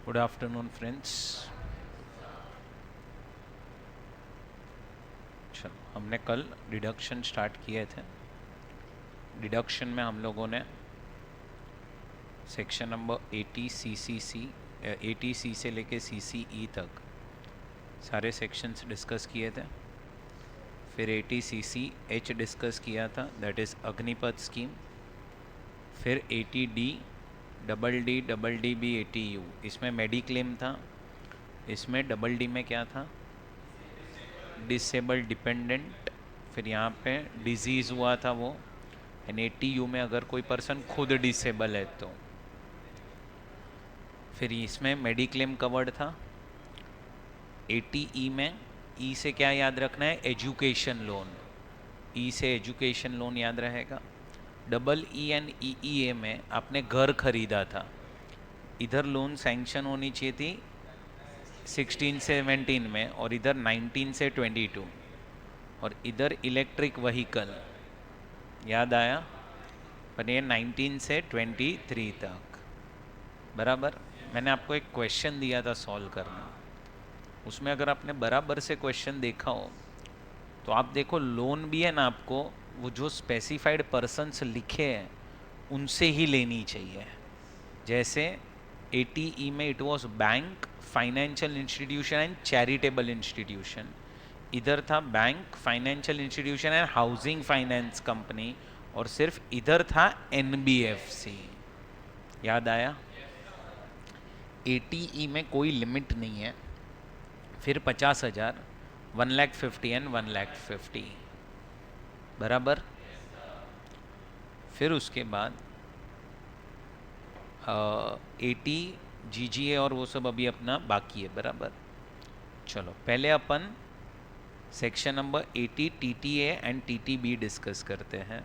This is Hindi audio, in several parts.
Good afternoon friends. चलो, हमने कल डिडक्शन स्टार्ट किए थे। डिडक्शन में हम लोगों ने सेक्शन नंबर 80 CCC 80C से लेके CCE तक सारे सेक्शंस डिस्कस किए थे। फिर 80CCH डिस्कस किया था, दैट इज़ अग्निपथ स्कीम। फिर 80D double D B 80U, इसमें मेडिक्लेम था। इसमें डबल डी में क्या था? Disable dependent. फिर यहाँ पे डिजीज़ हुआ था वो। एन 80U में अगर कोई पर्सन खुद डिसेबल है तो। फिर इसमें मेडिक्लेम कवर्ड था। 80E में ई से क्या याद रखना है? Education loan. ई से एजुकेशन लोन याद रहेगा। डबल ई एंड EEA में आपने घर खरीदा था, इधर लोन सैंक्शन होनी चाहिए थी 16 से 17 में, और इधर 19 से 22, और इधर इलेक्ट्रिक व्हीकल याद आया, पर ये 19 से 23 तक। बराबर। मैंने आपको एक क्वेश्चन दिया था सॉल्व करना, उसमें अगर आपने बराबर से क्वेश्चन देखा हो तो आप देखो, लोन भी है ना आपको, वो जो स्पेसिफाइड पर्सन्स लिखे हैं उनसे ही लेनी चाहिए। जैसे 80E में it was bank, financial institution and charitable institution. इधर था bank, financial institution and housing finance company, और सिर्फ इधर था NBFC। याद आया? 80E में कोई लिमिट नहीं है। फिर 50,000, 1,50,000 एंड 1,50,000। बराबर। फिर उसके बाद 80 GGA और वो सब अभी अपना बाकी है। बराबर। चलो, पहले अपन section number 80 TTA and TTB discuss करते हैं।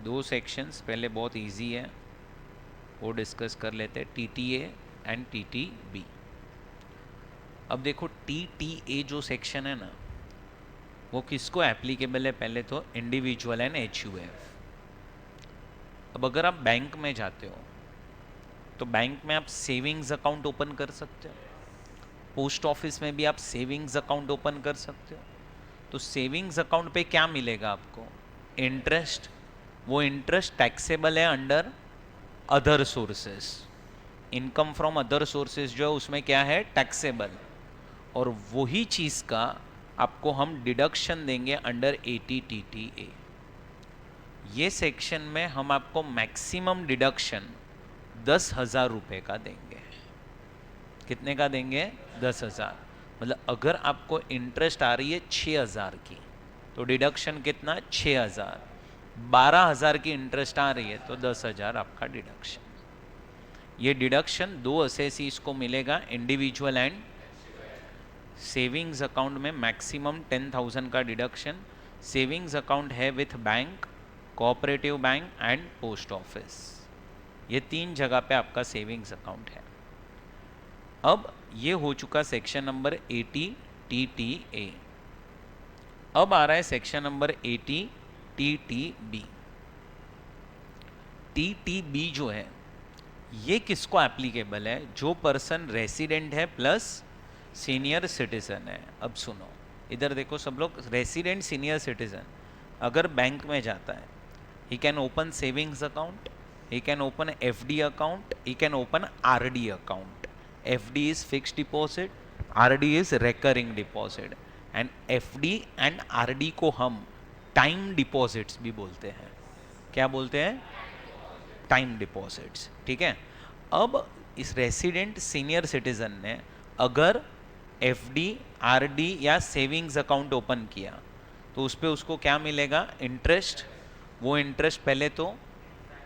दो सेक्शंस पहले बहुत इजी है, वो डिस्कस कर लेते हैं, TTA एंड TTB। अब देखो, TTA जो सेक्शन है ना, वो किसको एप्लीकेबल है? पहले तो इंडिविजुअल एंड HUF। अब अगर आप बैंक में जाते हो तो बैंक में आप सेविंग्स अकाउंट ओपन कर सकते हो, पोस्ट ऑफिस में भी आप सेविंग्स अकाउंट ओपन कर सकते हो। तो सेविंग्स अकाउंट पे क्या मिलेगा आपको? इंटरेस्ट। वो इंटरेस्ट टैक्सेबल है under other sources. Income from other sources जो है उसमें क्या है? टैक्सेबल। और वही चीज़ का आपको हम डिडक्शन देंगे अंडर 80 TTA। ये सेक्शन में हम आपको मैक्सिमम डिडक्शन 10,000 रुपये का देंगे। कितने का देंगे? 10,000। मतलब अगर आपको इंटरेस्ट आ रही है 6,000 की, तो डिडक्शन कितना? 6,000। 12,000 की इंटरेस्ट आ रही है तो 10,000 आपका डिडक्शन। ये डिडक्शन दो असेसीज को मिलेगा, इंडिविजुअल एंड सेविंग्स अकाउंट में मैक्सिमम 10,000 का डिडक्शन। सेविंग्स अकाउंट है with bank, cooperative bank and post office. ये तीन जगह पे आपका सेविंग्स अकाउंट है। अब ये हो चुका सेक्शन नंबर 80 TTA। अब आ रहा है सेक्शन नंबर 80 TTB। TTB जो है ये किसको एप्लीकेबल है? जो पर्सन रेसिडेंट है प्लस सीनियर सिटीजन है। अब सुनो, इधर देखो सब लोग, रेसिडेंट सीनियर सिटीजन अगर बैंक में जाता है, he can open savings account, he can open FD account, he can open RD account. FD is fixed deposit, RD is recurring deposit, and FD and RD को हम टाइम डिपॉजिट्स भी बोलते हैं। क्या बोलते हैं? Time deposits. ठीक है। अब इस रेसिडेंट सीनियर सिटीजन ने अगर FD, RD या सेविंग्स अकाउंट ओपन किया तो उस पर उसको क्या मिलेगा? इंटरेस्ट। वो इंटरेस्ट पहले तो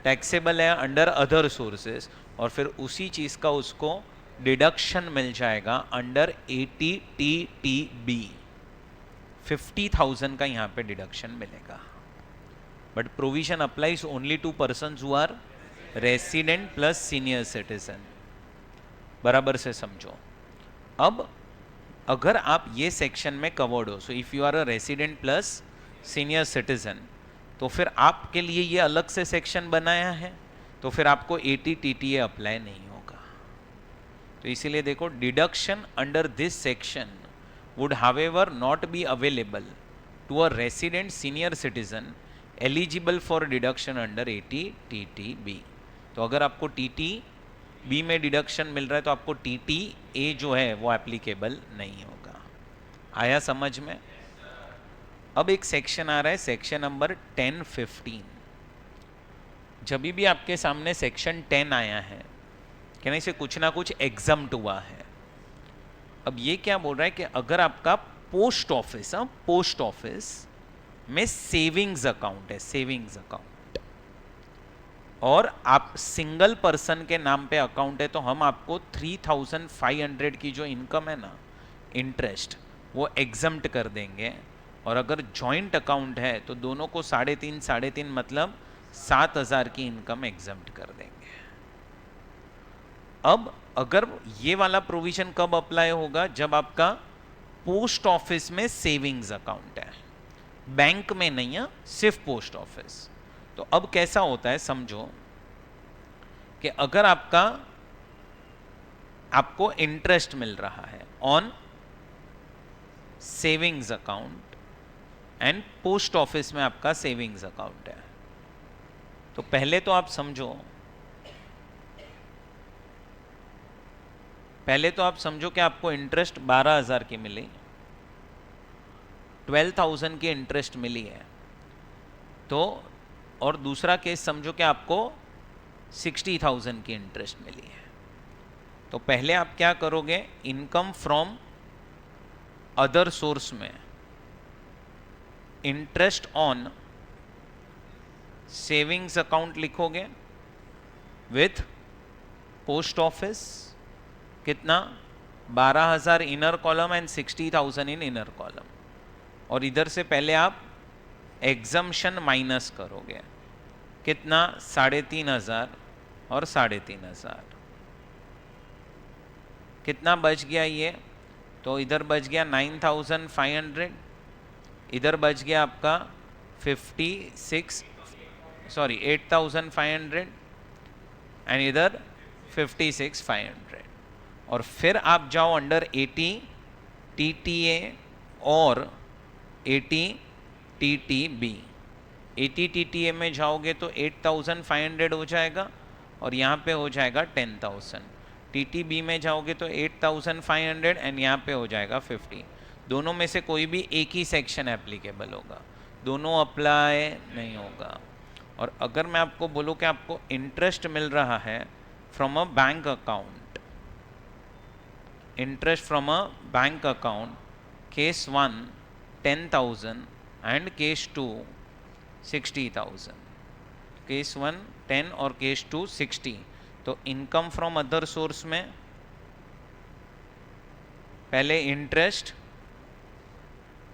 टैक्सेबल है अंडर अदर सोर्सेस, और फिर उसी चीज़ का उसको डिडक्शन मिल जाएगा अंडर 80 TTB। 50,000 का यहाँ पे डिडक्शन मिलेगा। But provision applies only to persons who are resident plus senior citizen. बराबर से समझो। अब अगर आप ये सेक्शन में कवर्ड हो, so if you are a resident plus senior citizen, तो फिर आपके लिए ये अलग से सेक्शन बनाया है, तो फिर आपको AT-TTA अप्लाई नहीं होगा। तो इसीलिए देखो, deduction under this section would however not be available to a resident senior citizen eligible for deduction under AT-TTB। तो अगर आपको TT-B में डिडक्शन मिल रहा है तो आपको TT-A जो है वो एप्लीकेबल नहीं होगा। आया समझ में? अब एक सेक्शन आ रहा है, सेक्शन नंबर 10-15। जब भी आपके सामने सेक्शन 10 आया है, कहने से कुछ ना कुछ एग्जम्प्ट हुआ है। अब ये क्या बोल रहा है कि अगर आपका पोस्ट ऑफिस में सेविंग्स अकाउंट है, सेविंग्स अकाउंट, और आप सिंगल पर्सन के नाम पे अकाउंट है, तो हम आपको 3500 की जो इनकम है ना, इंटरेस्ट, वो एग्जम्प्ट कर देंगे। और अगर जॉइंट अकाउंट है तो दोनों को 3.5 मतलब 7000 की इनकम एग्जम्प्ट कर देंगे। अब अगर ये वाला प्रोविजन कब अप्लाई होगा? जब आपका पोस्ट ऑफिस में सेविंग्स अकाउंट है, बैंक में नहीं है, सिर्फ पोस्ट ऑफिस। तो अब कैसा होता है समझो कि अगर आपको इंटरेस्ट मिल रहा है on savings account and post office में आपका सेविंग्स अकाउंट है, तो पहले तो आप समझो कि आपको इंटरेस्ट 12,000 की मिली, 12,000 की इंटरेस्ट मिली है। तो और दूसरा केस समझो कि आपको 60,000 की इंटरेस्ट मिली है। तो पहले आप क्या करोगे? इनकम फ्रॉम अदर सोर्स में इंटरेस्ट ऑन सेविंग्स अकाउंट लिखोगे विथ पोस्ट ऑफिस, कितना? 12,000 inner column and 60,000 in inner column. और इधर से पहले आप एग्जम्पशन माइनस करोगे, कितना? 3,500 और 3,500। कितना बच गया ये? तो इधर बच गया 9,500, इधर बच गया आपका 8,500 एंड इधर 56,500। और फिर आप जाओ अंडर AT-TTA और AT-TTB। AT-TTA में जाओगे तो 8,500 हो जाएगा और यहाँ पे हो जाएगा 10,000। TTB में जाओगे तो 8,500 एंड यहाँ पे हो जाएगा 50। दोनों में से कोई भी एक ही सेक्शन एप्लीकेबल होगा, दोनों अप्लाई नहीं होगा। और अगर मैं आपको बोलूँ कि आपको इंटरेस्ट मिल रहा है from a bank account, interest from a bank account, case 1 10,000 and case 2 60,000। Case 1 10 और केस 2 60। तो इनकम फ्रॉम अदर सोर्स में पहले इंटरेस्ट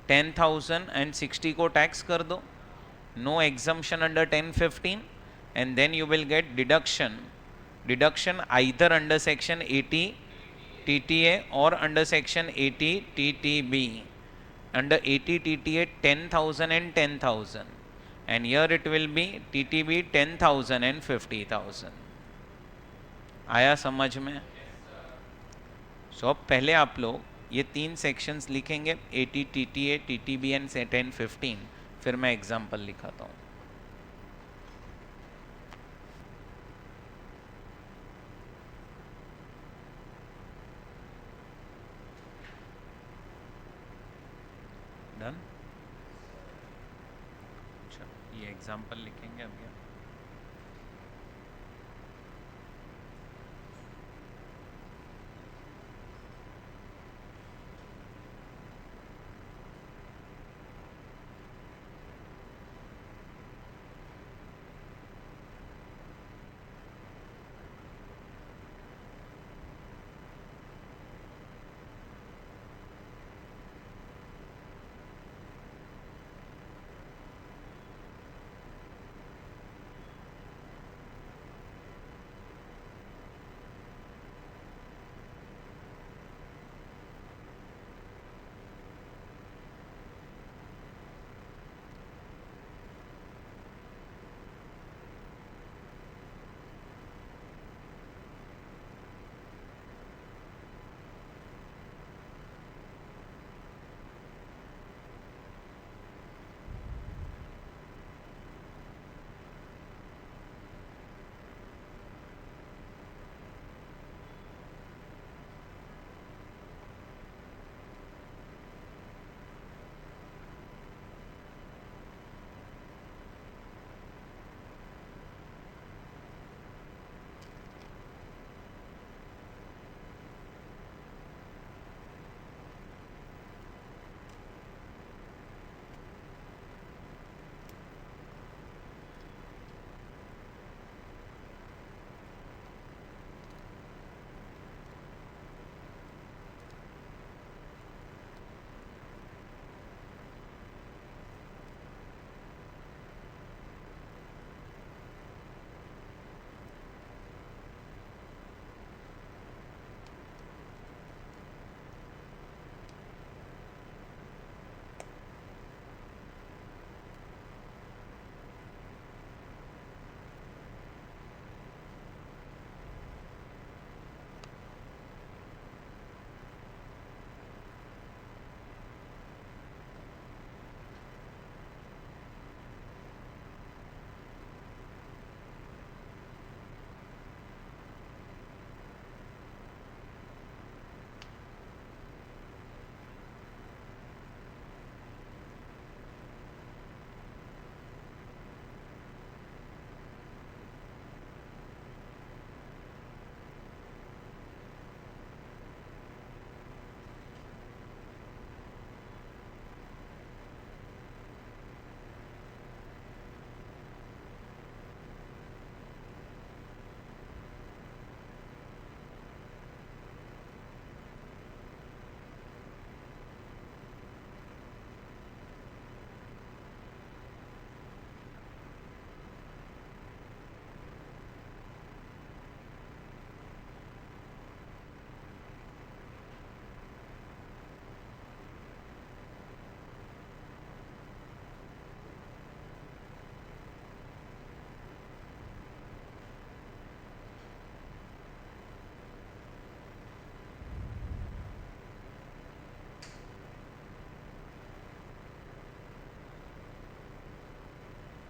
10,000 एंड 60 को टैक्स कर दो, no exemption under 10-15, and then you will get deduction either under section 80-TTA और under section 80-TTB। Under 80-TTA 10,000 and 10,000, and here it will be TTB 10,000 and 50,000। आया समझ में? सो अब पहले आप लोग ये 3 सेक्शंस लिखेंगे, AT-TTA, TTB एंड 10-15, फिर मैं एग्जाम्पल लिखाता हूँ। डन? अच्छा, ये एग्जाम्पल लिखेंगे अभी।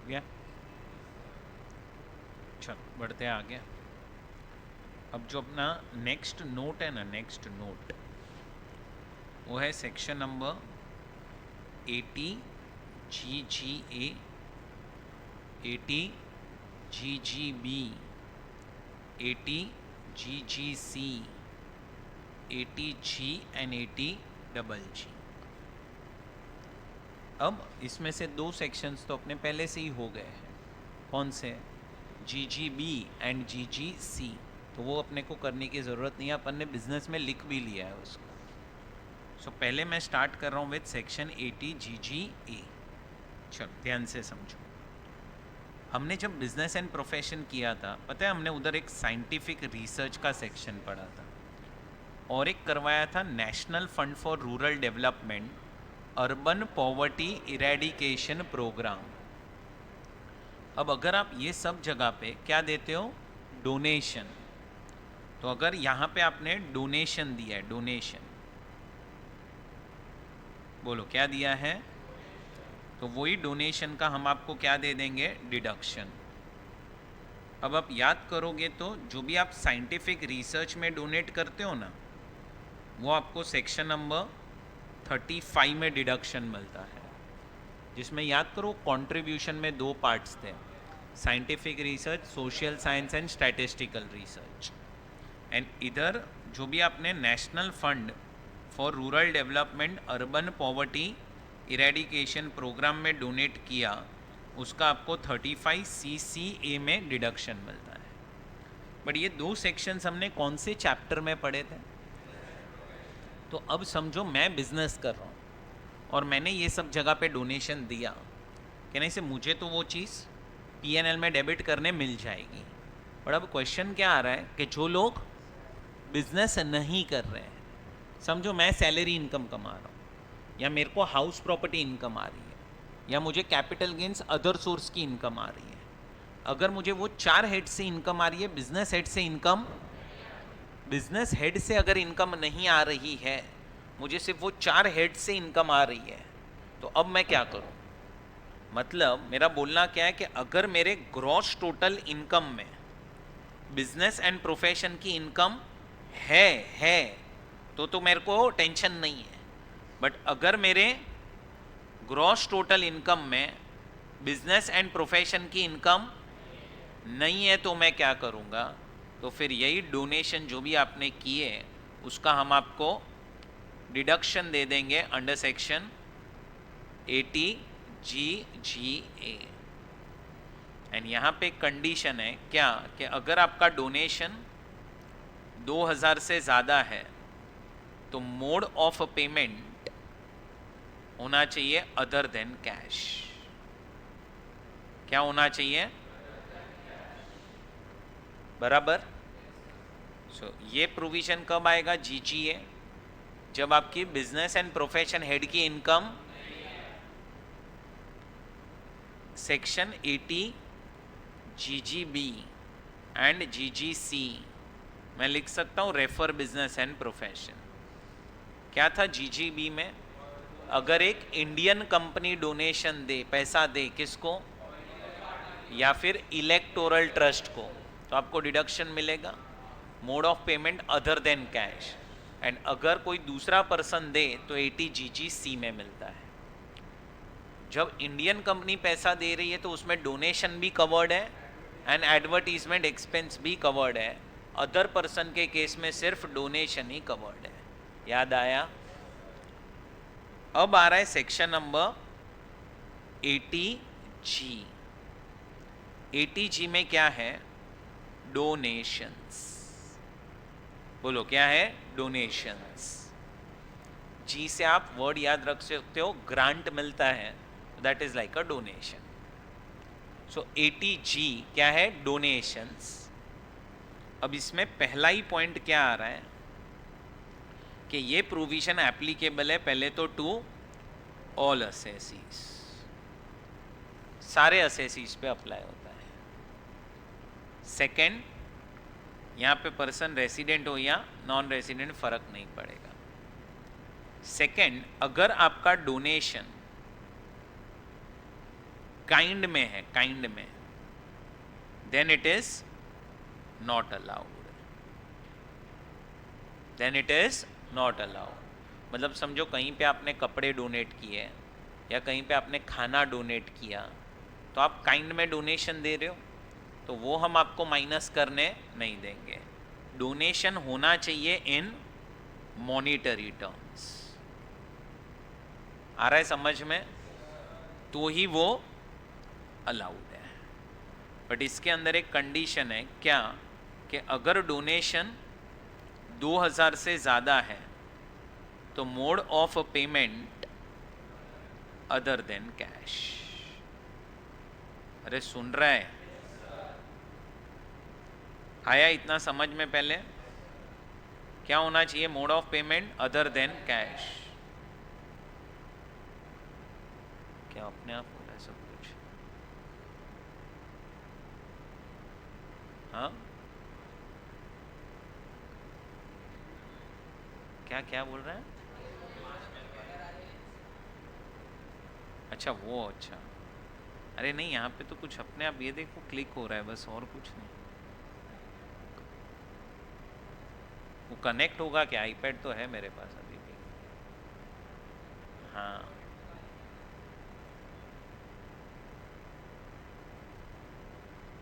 गया? चल बढ़ते हैं आगे। अब जो अपना नेक्स्ट नोट है ना, नेक्स्ट नोट वो है section number 80 GGA, 80 GGB, 80 GGC, 80G and 80GG। अब इसमें से दो सेक्शंस तो अपने पहले से ही हो गए हैं। कौन से? GGB एंड GGC, तो वो अपने को करने की ज़रूरत नहीं है, अपन ने बिजनेस में लिख भी लिया है उसको। सो पहले मैं स्टार्ट कर रहा हूँ विद सेक्शन 80 GGA। चलो ध्यान से समझो। हमने जब बिजनेस एंड प्रोफेशन किया था, पता है हमने उधर एक साइंटिफिक रिसर्च का सेक्शन पढ़ा था और एक करवाया था national fund for rural development urban poverty eradication programme. अब अगर आप ये सब जगह पे क्या देते हो? डोनेशन। तो अगर यहाँ पे आपने डोनेशन दिया है, डोनेशन, बोलो क्या दिया है? तो वही डोनेशन का हम आपको क्या दे देंगे? डिडक्शन। अब आप याद करोगे तो जो भी आप साइंटिफिक रिसर्च में डोनेट करते हो ना, वो आपको सेक्शन नंबर 35 में डिडक्शन मिलता है, जिसमें याद करो कंट्रीब्यूशन में दो पार्ट्स थे, scientific research, social science and statistical research. And इधर जो भी आपने national fund for rural development urban poverty eradication programme में डोनेट किया, उसका आपको 35 CCA में डिडक्शन मिलता है। बट ये दो सेक्शंस हमने कौन से चैप्टर में पढ़े थे? तो अब समझो मैं बिजनेस कर रहा हूँ और मैंने ये सब जगह पे डोनेशन दिया, कहने से मुझे तो वो चीज़ PNL में डेबिट करने मिल जाएगी। और अब क्वेश्चन क्या आ रहा है कि जो लोग बिजनेस नहीं कर रहे हैं, समझो मैं सैलरी इनकम कमा रहा हूँ, या मेरे को हाउस प्रॉपर्टी इनकम आ रही है, या मुझे कैपिटल गेंस अदर सोर्स की इनकम आ रही है। अगर मुझे वो 4 हेड से इनकम आ रही है, बिजनेस हेड से इनकम, बिजनेस हेड से अगर इनकम नहीं आ रही है, मुझे सिर्फ वो 4 हेड से इनकम आ रही है, तो अब मैं क्या करूं? मतलब मेरा बोलना क्या है कि अगर मेरे ग्रॉस टोटल इनकम में बिजनेस एंड प्रोफेशन की इनकम है तो मेरे को टेंशन नहीं है। बट अगर मेरे ग्रॉस टोटल इनकम में बिजनेस एंड प्रोफेशन की इनकम नहीं है, तो मैं क्या करूँगा? तो फिर यही डोनेशन जो भी आपने किए उसका हम आपको डिडक्शन दे देंगे अंडर सेक्शन 80 GGA। एंड यहाँ पे कंडीशन है क्या कि अगर आपका डोनेशन 2000 से ज़्यादा है तो मोड ऑफ पेमेंट होना चाहिए अदर देन कैश। क्या होना चाहिए? बराबर। सो ये प्रोविजन कब आएगा? GGA, जब आपकी बिजनेस एंड प्रोफेशन हेड की income section 80 GGB and GGC मैं लिख सकता हूँ रेफर बिजनेस एंड प्रोफेशन। क्या था GGB में? अगर एक इंडियन कंपनी डोनेशन दे, पैसा दे, किसको? या फिर इलेक्टोरल ट्रस्ट को, तो आपको डिडक्शन मिलेगा। Mode of payment other than cash. And अगर कोई दूसरा पर्सन दे तो 80 GGC में मिलता है। जब इंडियन कंपनी पैसा दे रही है तो उसमें डोनेशन भी कवर्ड है एंड एडवर्टीजमेंट एक्सपेंस भी कवर्ड है। अदर पर्सन के केस में सिर्फ डोनेशन ही कवर्ड है। याद आया? अब आ रहा है सेक्शन नंबर 80G। 80G में क्या है? डोनेशंस। बोलो क्या है? डोनेशंस। G से आप वर्ड याद रख सकते हो, ग्रांट मिलता है, that is like a donation. So 80G क्या है? डोनेशंस। अब इसमें पहला ही पॉइंट क्या आ रहा है कि ये प्रोविजन एप्लीकेबल है पहले तो टू ऑल असेसीज, सारे असेसीज पे अप्लाई होता है। सेकंड, यहाँ पे पर्सन रेसिडेंट हो या नॉन रेसिडेंट फर्क नहीं पड़ेगा। सेकंड, अगर आपका डोनेशन काइंड में है, काइंड में, then it is not allowed, then it is not allowed. मतलब समझो कहीं पे आपने कपड़े डोनेट किए या कहीं पे आपने खाना डोनेट किया, तो आप काइंड में डोनेशन दे रहे हो, तो वो हम आपको माइनस करने नहीं देंगे। डोनेशन होना चाहिए इन मॉनिटरी टर्म्स। आ रहा है समझ में? तो ही वो अलाउड है। बट इसके अंदर एक कंडीशन है, क्या? कि अगर डोनेशन 2000 से ज़्यादा है तो mode of payment other than cash. अरे सुन रहा है? आया इतना समझ में? पहले क्या होना चाहिए? Mode of payment other than cash. क्या अपने आप हो रहा है सब कुछ? हाँ, क्या क्या बोल रहे हैं? अच्छा वो, अच्छा। अरे नहीं, यहाँ पे तो कुछ अपने आप ये देखो क्लिक हो रहा है बस, और कुछ नहीं। वो कनेक्ट होगा क्या? आईपैड तो है मेरे पास अभी भी। हाँ,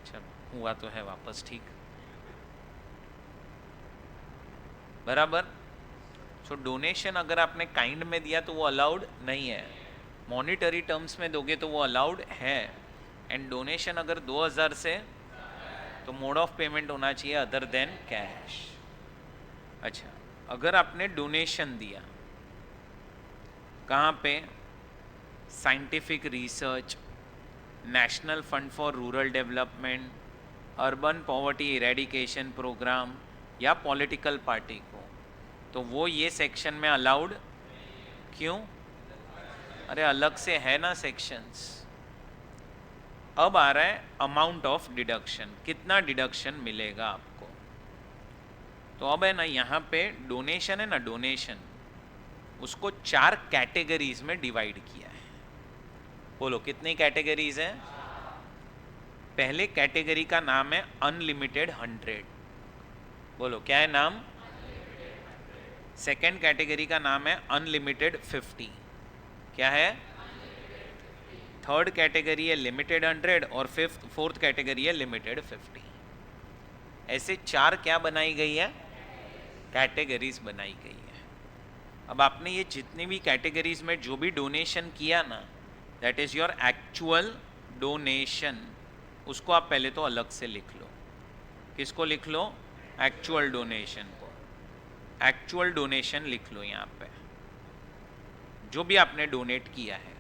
चलो हुआ तो है वापस ठीक, बराबर। सो डोनेशन अगर आपने काइंड में दिया तो वो अलाउड नहीं है, मॉनिटरी टर्म्स में दोगे तो वो अलाउड है। एंड डोनेशन अगर 2000 से, तो मोड ऑफ पेमेंट होना चाहिए अदर देन कैश। अच्छा, अगर आपने डोनेशन दिया कहाँ पे? Scientific research, national fund for rural development, urban poverty eradication programme या पॉलिटिकल पार्टी को, तो वो ये सेक्शन में अलाउड क्यों? अरे अलग से है ना सेक्शंस। अब आ रहा है अमाउंट ऑफ डिडक्शन, कितना डिडक्शन मिलेगा आपको। तो अब है ना यहाँ पे डोनेशन है ना, डोनेशन उसको 4 कैटेगरीज में डिवाइड किया है। बोलो कितनी कैटेगरीज हैं? पहले कैटेगरी का नाम है अनलिमिटेड 100। बोलो क्या है नाम? सेकेंड कैटेगरी का नाम है अनलिमिटेड 50। क्या है? थर्ड कैटेगरी है लिमिटेड 100 और फोर्थ कैटेगरी है लिमिटेड 50। ऐसे 4 क्या बनाई गई है? कैटेगरीज बनाई गई है। अब आपने ये जितनी भी कैटेगरीज में जो भी डोनेशन किया ना, that is your actual donation, उसको आप पहले तो अलग से लिख लो। किसको लिख लो? एक्चुअल डोनेशन को। एक्चुअल डोनेशन लिख लो यहाँ पे, जो भी आपने डोनेट किया है।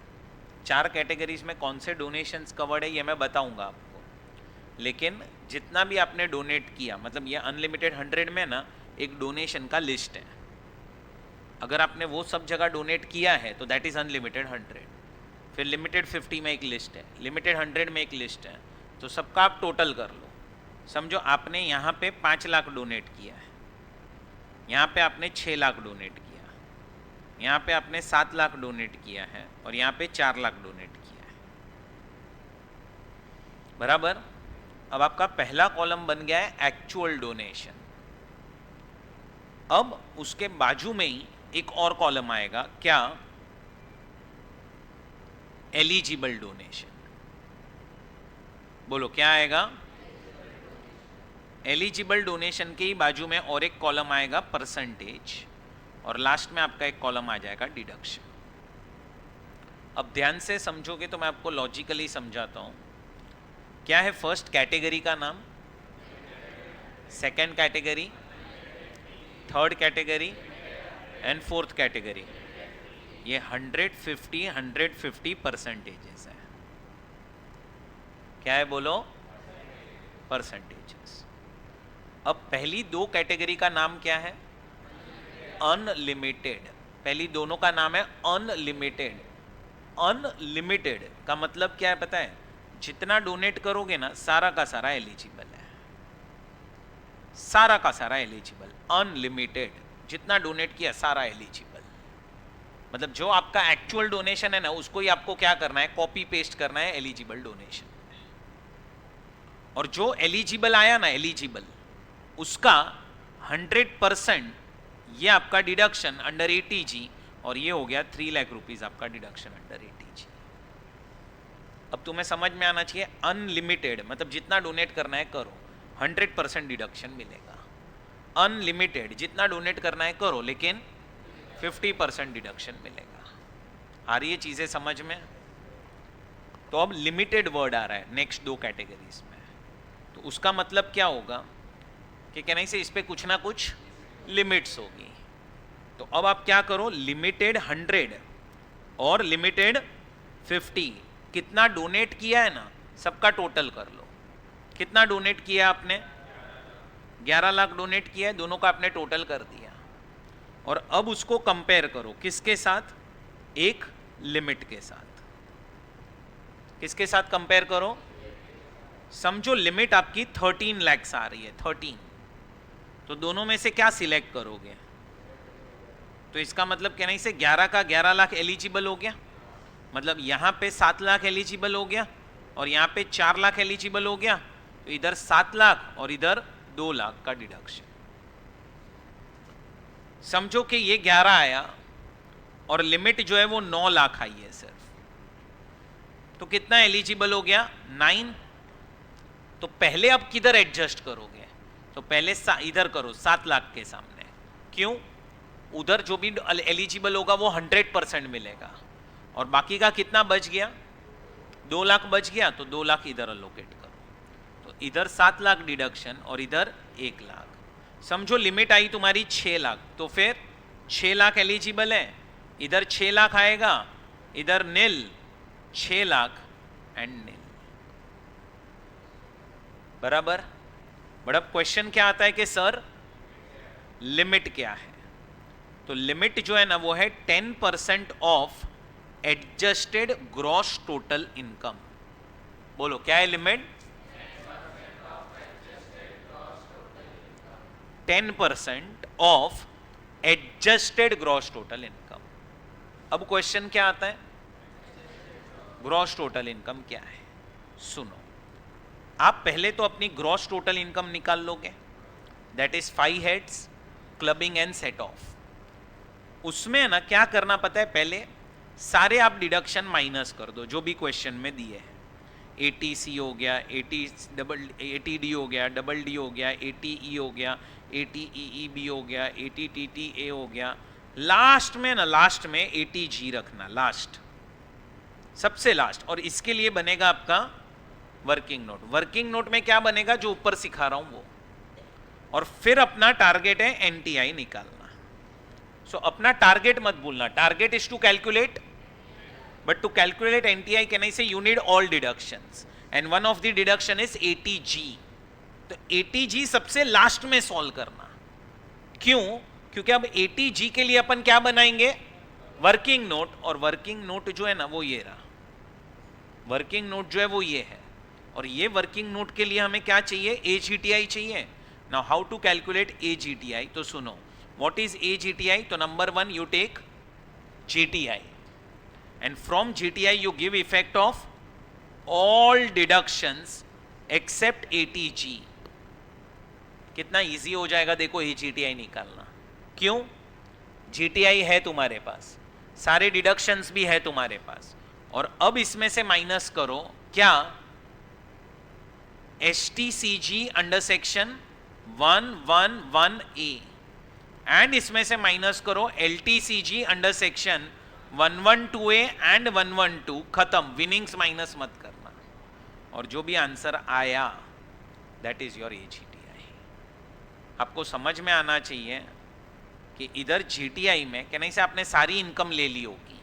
4 कैटेगरीज में कौन से डोनेशंस कवर्ड है ये मैं बताऊंगा आपको, लेकिन जितना भी आपने डोनेट किया, मतलब ये अनलिमिटेड 100 में ना एक डोनेशन का लिस्ट है। अगर आपने वो सब जगह डोनेट किया है तो दैट इज अनलिमिटेड 100। फिर लिमिटेड 50 में एक लिस्ट है, लिमिटेड 100 में एक लिस्ट है, तो सबका आप टोटल कर लो। समझो आपने यहाँ पे 5 लाख डोनेट किया है, यहाँ पे आपने 6 लाख डोनेट किया, यहाँ पे आपने 7 लाख डोनेट किया है और यहाँ पे 4 लाख डोनेट किया है, बराबर। अब आपका पहला कॉलम बन गया है एक्चुअल डोनेशन। अब उसके बाजू में ही एक और कॉलम आएगा, क्या? Eligible donation. बोलो क्या आएगा? एलिजिबल डोनेशन के ही बाजू में और एक कॉलम आएगा परसेंटेज, और लास्ट में आपका एक कॉलम आ जाएगा डिडक्शन। अब ध्यान से समझोगे तो मैं आपको लॉजिकली समझाता हूं। क्या है फर्स्ट कैटेगरी का नाम? Second category, third category and fourth category. ये 150 परसेंटेजेस है। क्या है बोलो? परसेंटेजेस। अब पहली 2 कैटेगरी का नाम क्या है? अनलिमिटेड। पहली दोनों का नाम है अनलिमिटेड। अनलिमिटेड का मतलब क्या है पता है? जितना डोनेट करोगे ना सारा का सारा एलिजिबल है, सारा का सारा एलिजिबल। अनलिमिटेड, जितना डोनेट किया सारा एलिजिबल, मतलब जो आपका एक्चुअल डोनेशन है ना, उसको ही आपको क्या करना है, कॉपी पेस्ट करना है एलिजिबल डोनेशन। और जो एलिजिबल आया ना, एलिजिबल, उसका 100% ये आपका डिडक्शन अंडर ATG, और ये हो गया 3 लाख रुपीज आपका डिडक्शन अंडर ATG। अब तुम्हें समझ में आना चाहिए, अनलिमिटेड मतलब जितना डोनेट करना है करो, 100% डिडक्शन मिलेगा। अनलिमिटेड जितना डोनेट करना है करो, लेकिन 50% डिडक्शन मिलेगा। आ रही है चीजें समझ में? तो अब लिमिटेड वर्ड आ रहा है नेक्स्ट 2 कैटेगरीज में, तो उसका मतलब क्या होगा कि कहने से इस पे कुछ ना कुछ लिमिट्स होगी। तो अब आप क्या करो, लिमिटेड 100 और लिमिटेड 50, कितना डोनेट किया है ना, सबका टोटल कर लो। कितना डोनेट किया आपने? 11 लाख डोनेट किया है, दोनों का आपने टोटल कर दिया। और अब उसको कंपेयर करो किसके साथ? एक लिमिट के साथ। किसके साथ कंपेयर करो? समझो लिमिट आपकी 13 लाख आ रही है, 13, तो दोनों में से क्या सिलेक्ट करोगे? तो इसका मतलब कहना इसे 11 का 11 लाख एलिजिबल हो गया, मतलब यहां पे 7 लाख एलिजिबल हो गया और यहां पे 4 लाख एलिजिबल हो गया, तो इधर 7 लाख और इधर 2 लाख का डिडक्शन। समझो कि ये 11 आया और लिमिट जो है वो 9 लाख आई है सिर्फ, तो कितना एलिजिबल हो गया? 9। तो पहले अब किधर एडजस्ट करोगे? तो पहले इधर करो 7 लाख के सामने। क्यों? उधर जो भी एलिजिबल होगा वो 100% मिलेगा, और बाकी का कितना बच गया? 2 लाख बच गया, तो 2 लाख इधर अलोकेट करो। तो इधर 7 लाख डिडक्शन और इधर 1 लाख। समझो लिमिट आई तुम्हारी 6 लाख, तो फिर 6 लाख एलिजिबल है, इधर 6 लाख आएगा, इधर नील, 6 लाख एंड नील। बराबर? बट अब क्वेश्चन क्या आता है कि सर लिमिट क्या है? तो लिमिट जो है ना वो है 10% of adjusted gross total income. बोलो क्या है limit? 10% of adjusted gross total income. अब क्वेश्चन क्या आता है, ग्रॉस टोटल इनकम क्या है? सुनो, आप पहले तो अपनी ग्रॉस टोटल इनकम निकाल लोगे, that is 5 heads clubbing and set of. उसमें ना क्या करना पता है, पहले सारे आप डिडक्शन माइनस कर दो जो भी क्वेश्चन में दिए हैं। ATC हो गया, ATD हो गया, डबल डी हो गया, ATE हो गया, ATEEB हो गया, ATTTA हो गया, लास्ट में ना, लास्ट में ATG रखना, लास्ट, सबसे लास्ट। और इसके लिए बनेगा आपका वर्किंग नोट। वर्किंग नोट में क्या बनेगा? जो ऊपर सिखा रहा हूं वो। और फिर अपना टारगेट है NTI निकालना। सो अपना टारगेट मत भूलना, target is to calculate, but to calculate NTI can I say you need all deductions and one of the deduction is ATG। तो ATG सबसे लास्ट में सॉल्व करना। क्यों? क्योंकि अब ATG के लिए अपन क्या बनाएंगे? Working note. और वर्किंग नोट जो है ना वो ये रहा, वर्किंग नोट जो है वो ये है। और ये वर्किंग नोट के लिए हमें क्या चाहिए? AGTI चाहिए। Now how to calculate AGTI? तो सुनो, व्हाट इज AGTI? तो number 1 you take GTI and from GTI you give effect of all deductions except ATG। कितना इजी हो जाएगा देखो AGTI निकालना। क्यों? GTI है तुम्हारे पास, सारे डिडक्शंस भी है तुम्हारे पास, और अब इसमें से माइनस करो क्या? STCG under section 111A, and इसमें से माइनस करो LTCG under section 112A and 112। खत्म, विनिंग्स माइनस मत करना। और जो भी आंसर आया दैट इज योर AGTI। आपको समझ में आना चाहिए कि इधर GTI में कहने से आपने सारी इनकम ले ली होगी,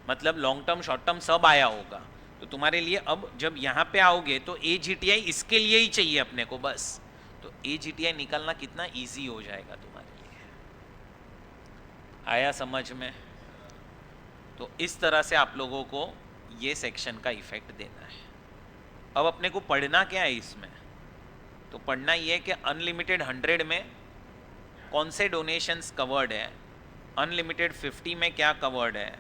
मतलब लॉन्ग टर्म शॉर्ट टर्म सब आया होगा। तो तुम्हारे लिए अब जब यहाँ पे आओगे तो AGTI इसके लिए ही चाहिए अपने को बस। तो AGTI निकालना कितना ईजी हो जाएगा तुम्हारे लिए। आया समझ में? तो इस तरह से आप लोगों को ये सेक्शन का इफेक्ट देना है। अब अपने को पढ़ना क्या है इसमें? तो पढ़ना ये है कि अनलिमिटेड 100 में कौन से डोनेशंस कवर्ड है, अनलिमिटेड 50 में क्या कवर्ड है,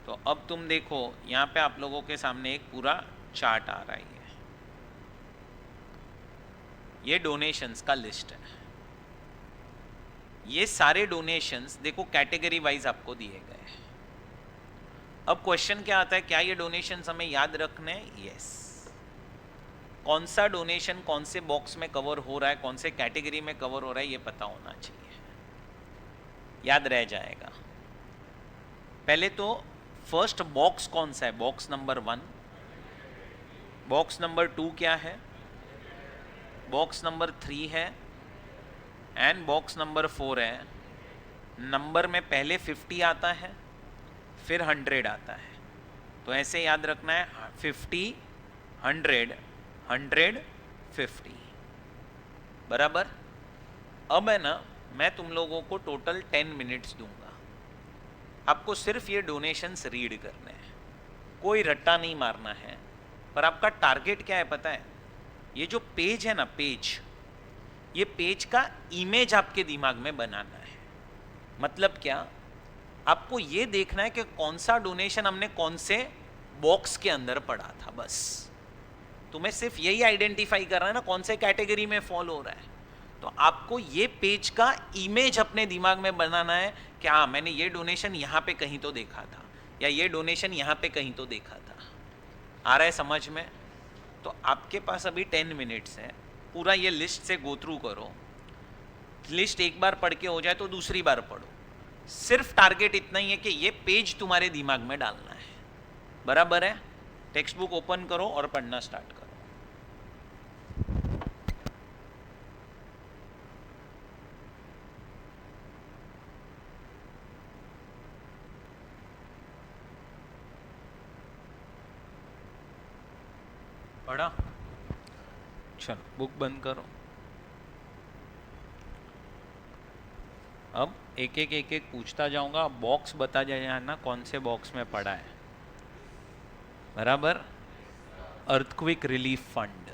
तो अब तुम देखो यहाँ पे आप लोगों के सामने एक पूरा चार्ट आ रहा है, ये डोनेशंस का लिस्ट है। ये सारे डोनेशंस देखो कैटेगरी वाइज आपको दिए गए हैं। अब क्वेश्चन क्या आता है, क्या ये डोनेशंस हमें याद रखने हैं? यस। कौन सा डोनेशन कौन से बॉक्स में कवर हो रहा है, कौन से कैटेगरी में कवर हो रहा है, ये पता होना चाहिए, याद रह जाएगा। पहले तो फर्स्ट बॉक्स कौन सा है, बॉक्स नंबर 1, बॉक्स नंबर 2 क्या है, बॉक्स नंबर 3 है, एंड बॉक्स नंबर 4 है। नंबर में पहले 50 आता है, फिर 100 आता है, तो ऐसे याद रखना है 50, 100, 100, 50, बराबर। अब है ना, मैं तुम लोगों को टोटल 10 मिनट्स दूंगा, आपको सिर्फ ये डोनेशंस रीड करने हैं, कोई रट्टा नहीं मारना है। पर आपका टारगेट क्या है पता है, ये जो पेज है ना, पेज, ये पेज का इमेज आपके दिमाग में बनाना है। मतलब क्या, आपको ये देखना है कि कौन सा डोनेशन हमने कौन से बॉक्स के अंदर पढ़ा था, बस तुम्हें सिर्फ यही आइडेंटिफाई करना है ना कौन से कैटेगरी में फॉल हो रहा है। तो आपको ये पेज का इमेज अपने दिमाग में बनाना है कि हाँ मैंने ये डोनेशन यहाँ पे कहीं तो देखा था, या ये डोनेशन यहाँ पे कहीं तो देखा था। आ रहा है समझ में? तो आपके पास अभी 10 मिनट्स है, पूरा ये लिस्ट से गो थ्रू करो। लिस्ट एक बार पढ़ के हो जाए तो दूसरी बार पढ़ो। सिर्फ टारगेट इतना ही है कि ये पेज तुम्हारे दिमाग में डालना है, बराबर है? टेक्स्ट बुक ओपन करो और पढ़ना स्टार्ट करो। पढ़ा? चलो बुक बंद करो। अब एक एक पूछता जाऊंगा, बॉक्स बता जाना कौन से बॉक्स में पड़ा है, बराबर? अर्थक्विक रिलीफ फंड,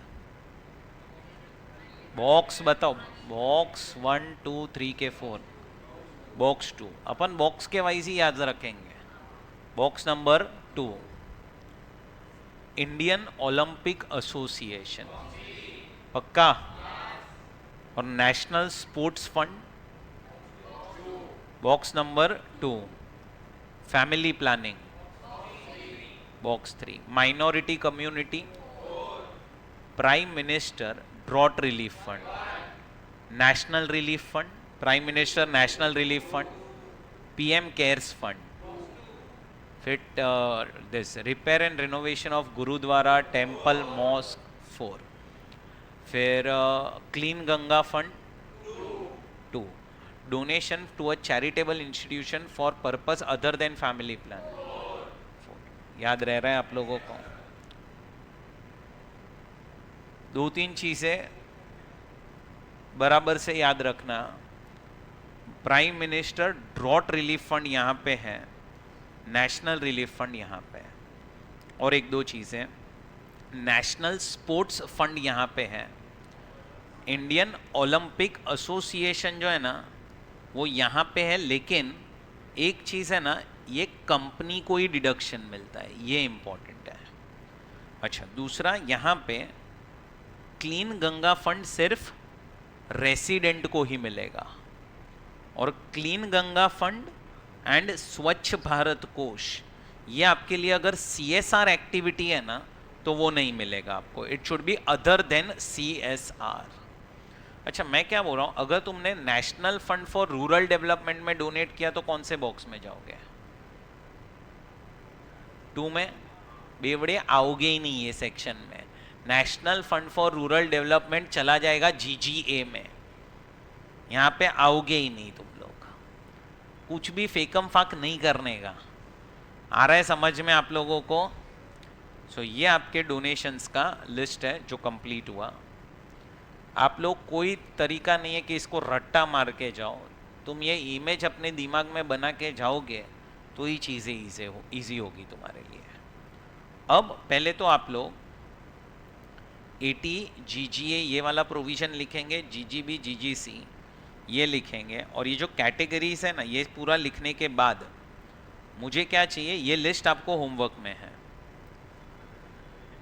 बॉक्स बताओ, बॉक्स 1 2 3 के 4, बॉक्स 2 अपन बॉक्स के वाइज ही याद रखेंगे। Box number 2 Indian Olympic Association, पक्का? और national sports fund, box number 2 family planning, box 3 minority community, prime minister drought relief fund, national relief fund, prime minister national relief fund, PM cares fund, फिर this repair and renovation of gurdwara temple mosque 4, फिर clean Ganga fund 2, donation to a charitable institution for purpose other than family plan. याद रह रहा है आप लोगों को? 2-3 चीजें बराबर से याद रखना। Prime minister drought relief fund यहाँ पे है, नेशनल रिलीफ फंड यहाँ पे है, और 1-2 चीजें, नेशनल स्पोर्ट्स फंड यहाँ पे है, इंडियन ओलंपिक एसोसिएशन जो है ना वो यहाँ पे है, लेकिन एक चीज़ है ना, ये कंपनी को ही डिडक्शन मिलता है, ये इंपॉर्टेंट है। अच्छा, दूसरा यहाँ पे क्लीन गंगा फंड सिर्फ रेसिडेंट को ही मिलेगा, और क्लीन गंगा फंड एंड स्वच्छ भारत कोष ये आपके लिए अगर CSR एक्टिविटी है ना तो वो नहीं मिलेगा आपको, it should be other than CSR। अच्छा, मैं क्या बोल रहा हूँ, अगर तुमने national fund for rural development में डोनेट किया तो कौन से बॉक्स में जाओगे? 2 में? बेवड़े आओगे ही नहीं ये सेक्शन में। National fund for rural development चला जाएगा GGA में, यहाँ पे आओगे ही नहीं तुम लोग, कुछ भी फेकम फाक नहीं करने का। आ रहा है समझ में आप लोगों को? सो ये आपके डोनेशंस का लिस्ट है जो कंप्लीट हुआ। आप लोग कोई तरीका नहीं है कि इसको रट्टा मार के जाओ, तुम ये इमेज अपने दिमाग में बना के जाओगे तो ही चीज़ें ईजी होगी तुम्हारे लिए। अब पहले तो आप लोग 80 GGA ये वाला प्रोविज़न लिखेंगे, GGB GGC ये लिखेंगे, और ये जो कैटेगरीज है ना, ये पूरा लिखने के बाद मुझे क्या चाहिए, ये लिस्ट आपको होमवर्क में है।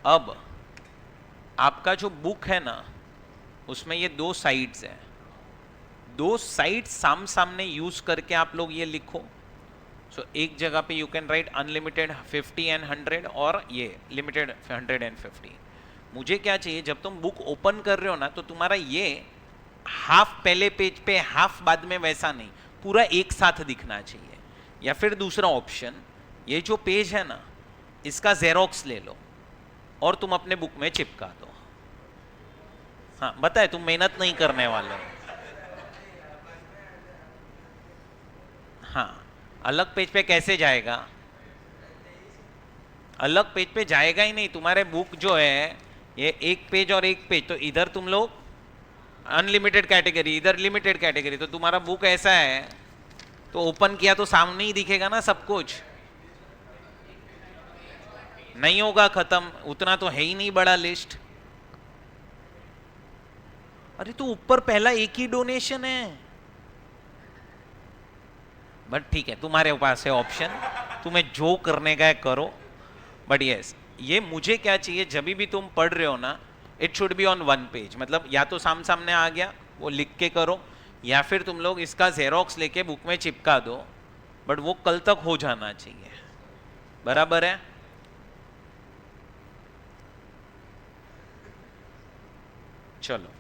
अब आपका जो बुक है ना, उसमें ये दो साइड्स है, दो साइड साम सामने यूज करके आप लोग ये लिखो। सो एक जगह पे you can write unlimited 50 and 100, और ये लिमिटेड 150। मुझे क्या चाहिए, जब तुम बुक ओपन कर रहे हो ना, तो तुम्हारा ये हाफ पहले पेज पे हाफ बाद में, वैसा नहीं, पूरा एक साथ दिखना चाहिए। या फिर दूसरा ऑप्शन, ये जो पेज है ना, इसका जेरोक्स ले लो और तुम अपने बुक में चिपका दो। हाँ बताए, तुम मेहनत नहीं करने वाले हो। हाँ, अलग पेज पे कैसे जाएगा? अलग पेज पे जाएगा ही नहीं, तुम्हारे बुक जो है ये एक पेज और एक पेज, तो इधर तुम लोग अनलिमिटेड कैटेगरी, इधर लिमिटेड कैटेगरी, तो तुम्हारा बुक ऐसा है, तो ओपन किया तो सामने ही दिखेगा ना सब कुछ। नहीं होगा खत्म, उतना तो है ही नहीं बड़ा लिस्ट। अरे तो ऊपर पहला एक ही डोनेशन है, बट ठीक है, तुम्हारे पास है ऑप्शन, तुम्हें जो करने का है करो। बट यस, ये मुझे क्या चाहिए, जब भी तुम पढ़ रहे हो ना, it should be on one page, मतलब या तो सामने आ गया वो लिख के करो, या फिर तुम लोग इसका जेरोक्स लेके बुक में चिपका दो, बट वो कल तक हो जाना चाहिए। बराबर है? चलो,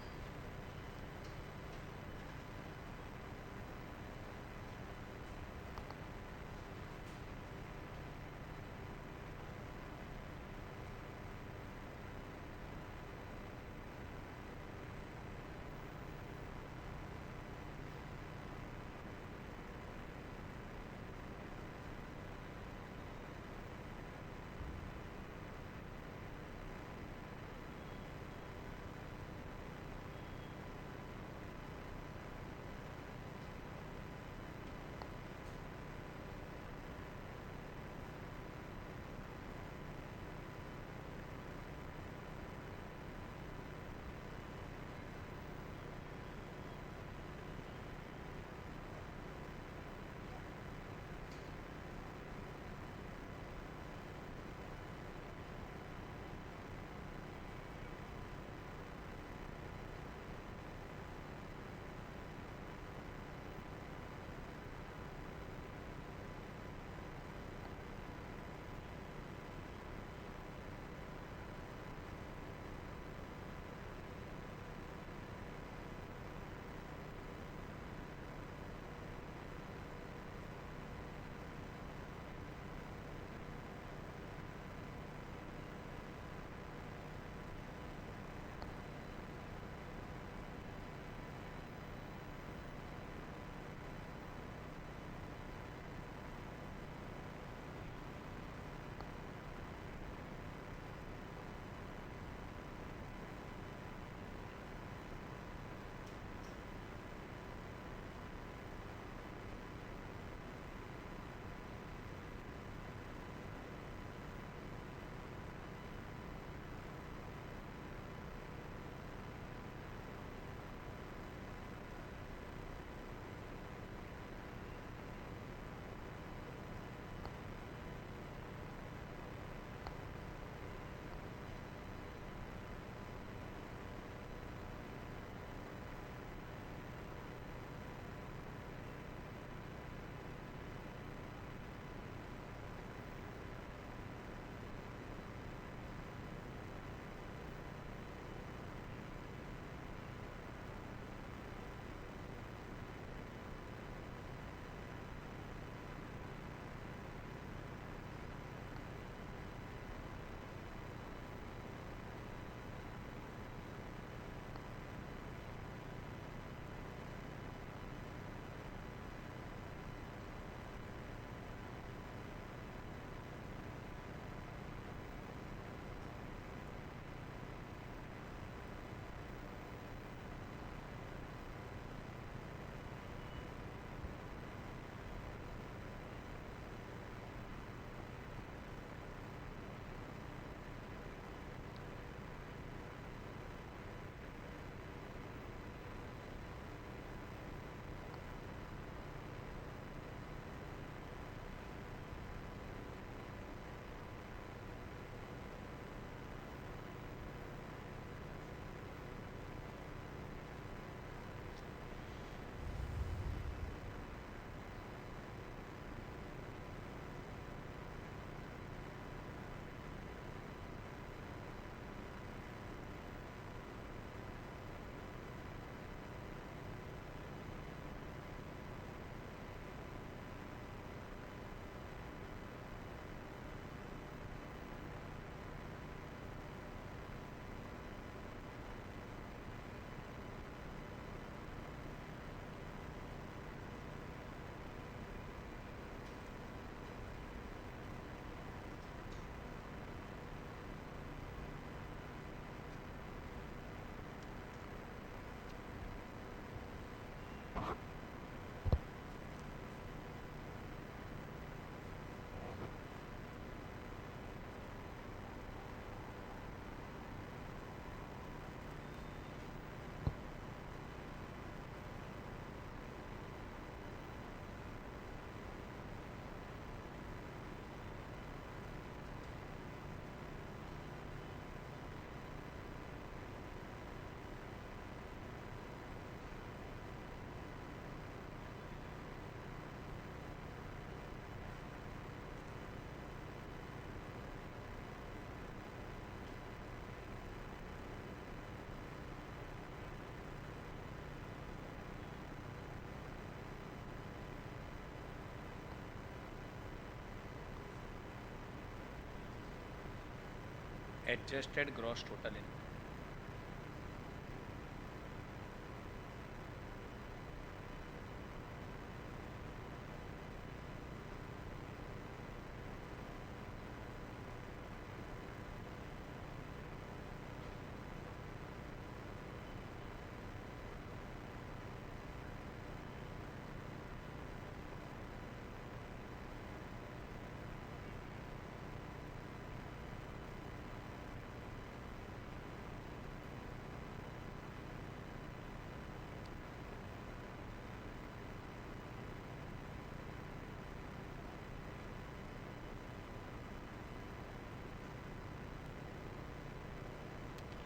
एडजस्टेड ग्रॉस टोटल इनकम।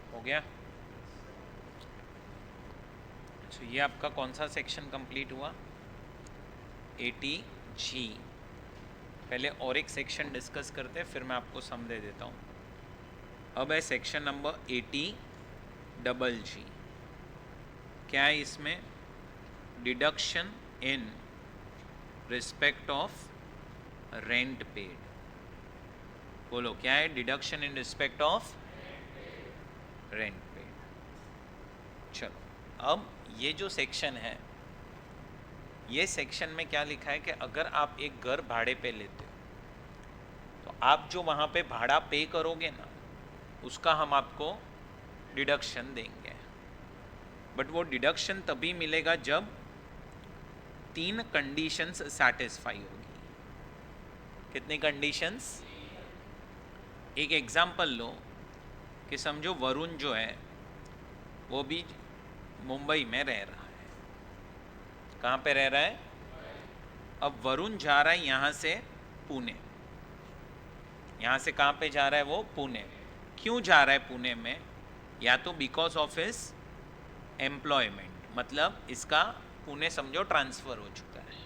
हो गया। अच्छा, ये आपका कौन सा सेक्शन कंप्लीट हुआ? 80G। पहले और एक सेक्शन डिस्कस करते हैं, फिर मैं आपको सम दे देता हूँ। अब है सेक्शन नंबर 80G। क्या है इसमें? Deduction in respect of rent paid. बोलो क्या है? Deduction in respect of rent paid. चलो, अब ये जो सेक्शन है, ये सेक्शन में क्या लिखा है कि अगर आप एक घर भाड़े पे लेते हो तो आप जो वहाँ पे भाड़ा पे करोगे ना, उसका हम आपको डिडक्शन देंगे। बट वो डिडक्शन तभी मिलेगा जब 3 कंडीशंस सैटिस्फाई होगी। कितनी कंडीशंस? एक एग्जाम्पल लो कि समझो वरुण जो है वो भी मुंबई में रह रहा है। कहाँ पे रह रहा है? अब वरुण जा रहा है यहाँ से पुणे। यहाँ से कहाँ पे जा रहा है वो? पुणे। क्यों जा रहा है पुणे में? या तो बिकॉज ऑफ हिज एम्प्लॉयमेंट, मतलब इसका पुणे समझो ट्रांसफ़र हो चुका है,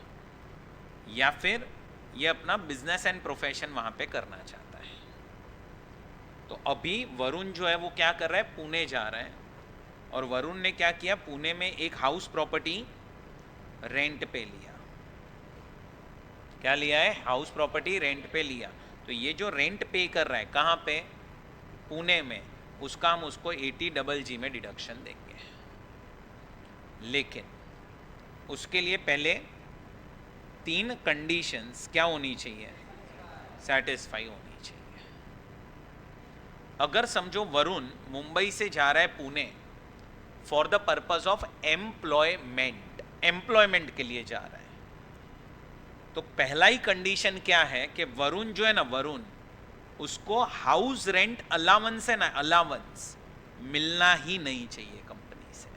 या फिर ये अपना बिजनेस एंड प्रोफेशन वहाँ पे करना चाहता है। तो अभी वरुण जो है वो क्या कर रहा है? पुणे जा रहा है। और वरुण ने क्या किया? पुणे में एक हाउस प्रॉपर्टी रेंट पे लिया। क्या लिया है? हाउस प्रॉपर्टी रेंट पे लिया। तो ये जो रेंट पे कर रहा है कहाँ पे? पुणे में। उसका हम उसको 80G में डिडक्शन देंगे। लेकिन उसके लिए पहले 3 कंडीशंस क्या होनी चाहिए? सैटिस्फाई होनी चाहिए। अगर समझो वरुण मुंबई से जा रहा है Pune for the purpose of employment, employment के लिए जा रहा है, तो पहला ही कंडीशन क्या है कि वरुण जो है ना, वरुण उसको हाउस रेंट अलाउंस है ना, अलाउंस मिलना ही नहीं चाहिए कंपनी से।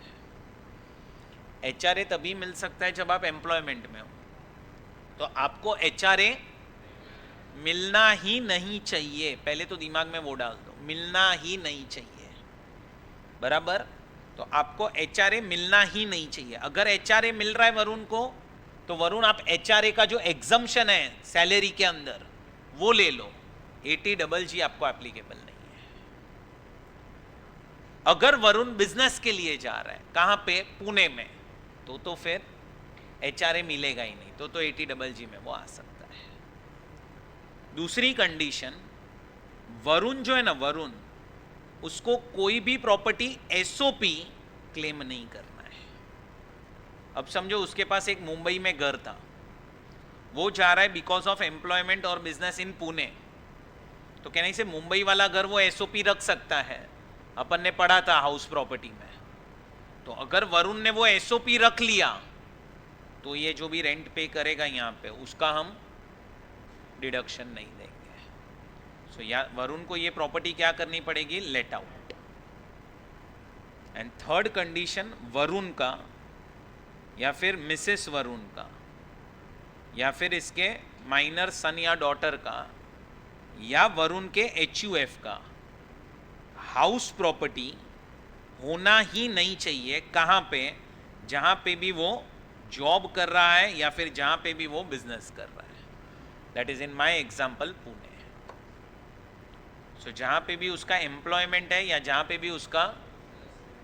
HRA तभी मिल सकता है जब आप एम्प्लॉयमेंट में हो। तो आपको HRA मिलना ही नहीं चाहिए। पहले तो दिमाग में वो डाल दो, मिलना ही नहीं चाहिए। बराबर? तो आपको HRA मिलना ही नहीं चाहिए। अगर HRA मिल रहा है वरुण को, तो वरुण आप HRA का जो एग्जम्पशन है सैलरी के अंदर वो ले लो। 80G आपको एप्लीकेबल नहीं है। अगर वरुण बिजनेस के लिए जा रहा है, कहाँ पे? पुणे में, तो फिर HRA मिलेगा ही नहीं। तो 80G में वो आ सकता है। दूसरी कंडीशन, वरुण जो है ना, वरुण उसको कोई भी प्रॉपर्टी SOP क्लेम नहीं करना है। अब समझो उसके पास एक मुंबई में घर था, वो जा रहा है बिकॉज ऑफ एम्प्लॉयमेंट और बिजनेस इन पुणे। तो कहने से मुंबई वाला घर वो SOP रख सकता है, अपन ने पढ़ा था हाउस प्रॉपर्टी में। तो अगर वरुण ने वो SOP रख लिया तो ये जो भी रेंट पे करेगा यहाँ पे, उसका हम डिडक्शन नहीं देंगे। सो या वरुण को ये प्रॉपर्टी क्या करनी पड़ेगी? Let out. And third condition, Varun का या फिर मिसेस वरुण का या फिर इसके माइनर सन या डॉटर का या वरुण के HUF का हाउस प्रॉपर्टी होना ही नहीं चाहिए। कहाँ पे? जहाँ पे भी वो जॉब कर रहा है या फिर जहाँ पे भी वो बिजनेस कर रहा है। That is in my example Pune. So जहाँ पे भी उसका एम्प्लॉयमेंट है या जहाँ पे भी उसका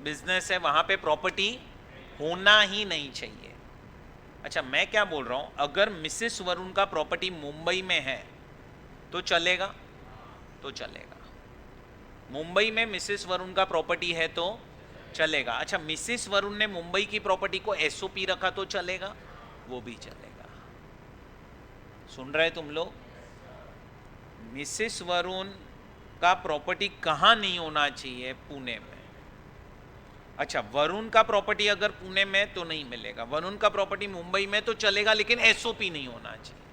बिजनेस है, वहाँ पे प्रॉपर्टी होना ही नहीं चाहिए। अच्छा, मैं क्या बोल रहा हूँ, अगर मिसेस वरुण का प्रॉपर्टी मुंबई में है तो चलेगा? तो चलेगा। मुंबई में मिसेस वरुण का प्रॉपर्टी है तो चलेगा। अच्छा, मिसेस वरुण ने मुंबई की प्रॉपर्टी को एसओपी रखा तो चलेगा, वो भी चलेगा। सुन रहे तुम लोग? मिसेस वरुण का प्रॉपर्टी कहाँ नहीं होना चाहिए? पुणे में। अच्छा, वरुण का प्रॉपर्टी अगर पुणे में तो नहीं मिलेगा, वरुण का प्रॉपर्टी मुंबई में तो चलेगा, लेकिन एसओपी नहीं होना चाहिए।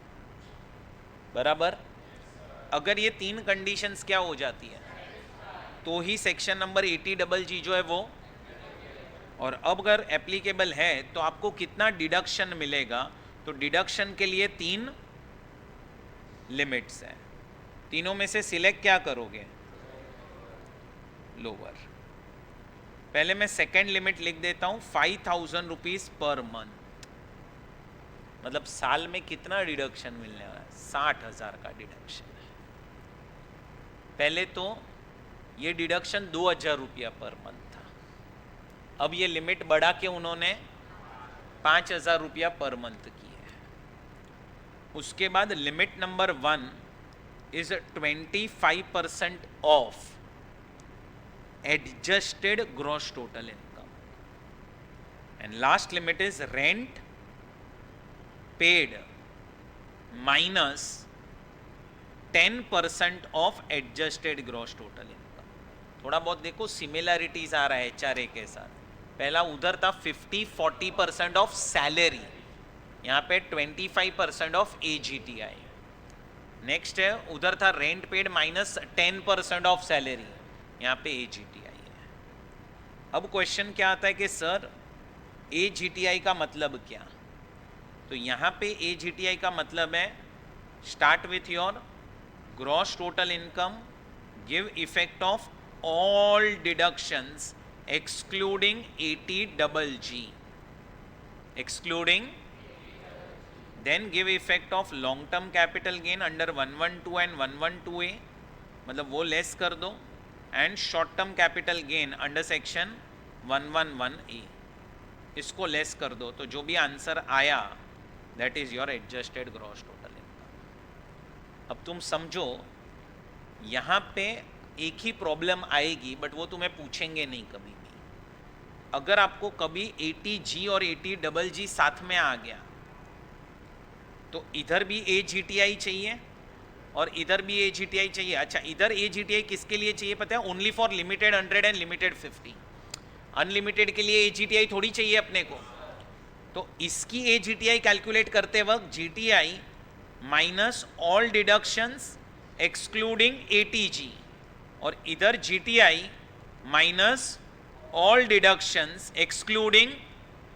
बराबर? अगर ये तीन कंडीशंस क्या हो जाती है तो ही सेक्शन नंबर 80 जो है वो, और अब अगर एप्लीकेबल है तो आपको कितना डिडक्शन मिलेगा? तो डिडक्शन के लिए तीन लिमिट्स हैं, तीनों में से सिलेक्ट क्या करोगे? लोअर। पहले मैं सेकेंड लिमिट लिख देता हूं, 5,000 रुपीज पर मंथ, मतलब साल में कितना डिडक्शन मिलने वाला है? 60,000 का डिडक्शन है। पहले तो ये डिडक्शन 2,000 रुपया पर मंथ था, अब ये लिमिट बढ़ा के उन्होंने 5,000 रुपया पर मंथ की है। उसके बाद limit number 1 is 25% of adjusted gross total income, and last limit is rent paid minus 10% of adjusted gross total income। थोड़ा बहुत देखो सिमिलैरिटीज आ रहा है HRA के साथ। पहला उधर था 50-40% ऑफ सैलरी, यहाँ पे 25% ऑफ AGTI। नेक्स्ट है उधर था rent paid minus 10% of salary, यहाँ पे AGTI है। अब क्वेश्चन क्या आता है कि सर AGTI का मतलब क्या? तो यहाँ पे AGTI का मतलब है start with your gross total income, give effect of all deductions excluding ATGG, excluding, then give effect of long term capital gain under 112 and 112A, मतलब वो लेस कर दो, and short term capital gain under section 111A, इसको लेस कर दो, तो जो भी आंसर आया that is your adjusted gross total income. अब तुम समझो, यहाँ पे एक ही प्रॉब्लम आएगी, बट वो तुम्हें पूछेंगे नहीं कभी भी। अगर आपको कभी ATG और ATGG साथ में आ गया तो इधर भी AGTI चाहिए और इधर भी AGTI चाहिए। अच्छा, इधर AGTI किसके लिए चाहिए पता है? Only for limited 100 and limited 50। Unlimited के लिए AGTI थोड़ी चाहिए अपने को। तो इसकी AGTI कैलकुलेट करते वक्त GTI minus all deductions excluding ATG, और इधर GTI minus all deductions excluding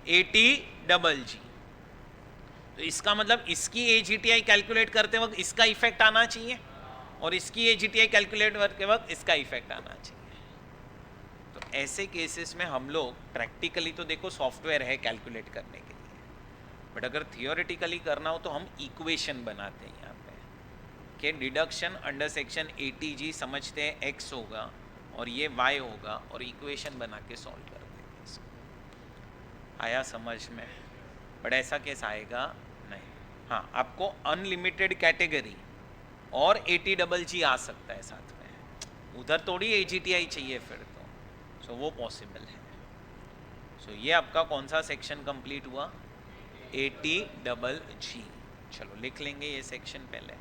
ATGG। तो इसका मतलब इसकी AGTI कैलकुलेट करते वक्त इसका इफेक्ट आना चाहिए और इसकी AGTI कैलकुलेट करते वक्त इसका इफेक्ट आना चाहिए। तो ऐसे केसेस में हम लोग प्रैक्टिकली तो देखो सॉफ्टवेयर है कैलकुलेट करने के लिए, बट अगर थियोरेटिकली करना हो तो हम इक्वेशन बनाते हैं यहाँ पे कि डिडक्शन अंडर सेक्शन ATG समझते हैं x होगा और ये y होगा, और इक्वेशन बना के सॉल्व करते हैं इसको। आया समझ में? बट ऐसा केस आएगा नहीं। हाँ, आपको अनलिमिटेड कैटेगरी और ATGG आ सकता है साथ में, उधर थोड़ी AGTI चाहिए फिर तो, सो वो पॉसिबल है। सो ये आपका कौन सा सेक्शन कंप्लीट हुआ? ATGG। चलो लिख लेंगे ये सेक्शन पहले।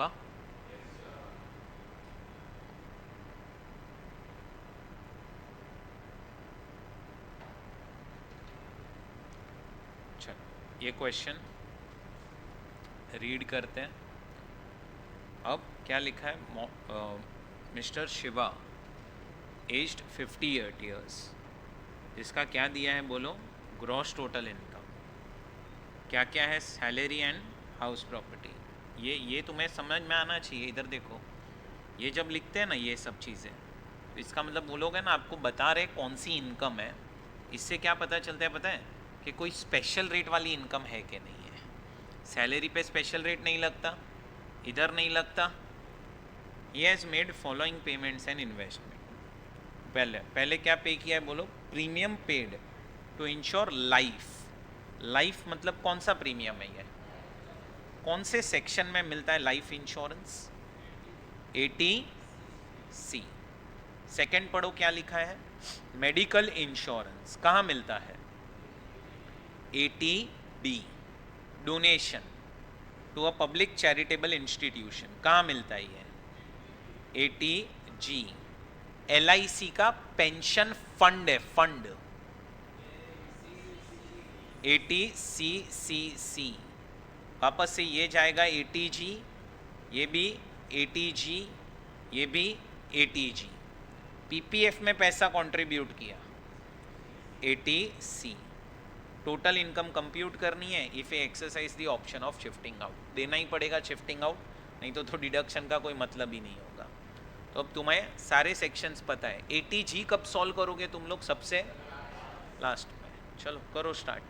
होगा? चलो ये क्वेश्चन रीड करते हैं। अब क्या लिखा है? मिस्टर शिवा एज्ड 58 ईयर्स, जिसका क्या दिया है बोलो? Gross total income. क्या क्या है? Salary and house property. ये तुम्हें समझ में आना चाहिए। इधर देखो, ये जब लिखते हैं ना ये सब चीज़ें, तो इसका मतलब बोलोगे ना आपको बता रहे कौन सी इनकम है। इससे क्या पता चलता है पता है? कि कोई स्पेशल रेट वाली इनकम है कि नहीं है। सैलरी पे स्पेशल रेट नहीं लगता, इधर नहीं लगता। He has made following payments and investment. पहले पहले क्या पे किया है बोलो? Premium paid to insure life. Life मतलब कौन सा प्रीमियम है ये? कौन से सेक्शन में मिलता है लाइफ इंश्योरेंस? 80C। सेकंड पढ़ो क्या लिखा है? मेडिकल इंश्योरेंस कहाँ मिलता है? 80B। Donation to a public charitable institution कहाँ मिलता है ये? 80G। LIC का पेंशन फंड है, फंड, 80CCC। वापस से ये जाएगा 80G, ये भी 80G, ये भी 80G। PPF में पैसा कंट्रीब्यूट किया 80C। टोटल इनकम कंप्यूट करनी है। If A exercise the option of shifting out, देना ही पड़ेगा शिफ्टिंग आउट, नहीं तो डिडक्शन का कोई मतलब ही नहीं होगा। तो अब तुम्हें सारे सेक्शंस पता है। 80G कब सॉल्व करोगे तुम लोग? सबसे लास्ट में। चलो करो स्टार्ट।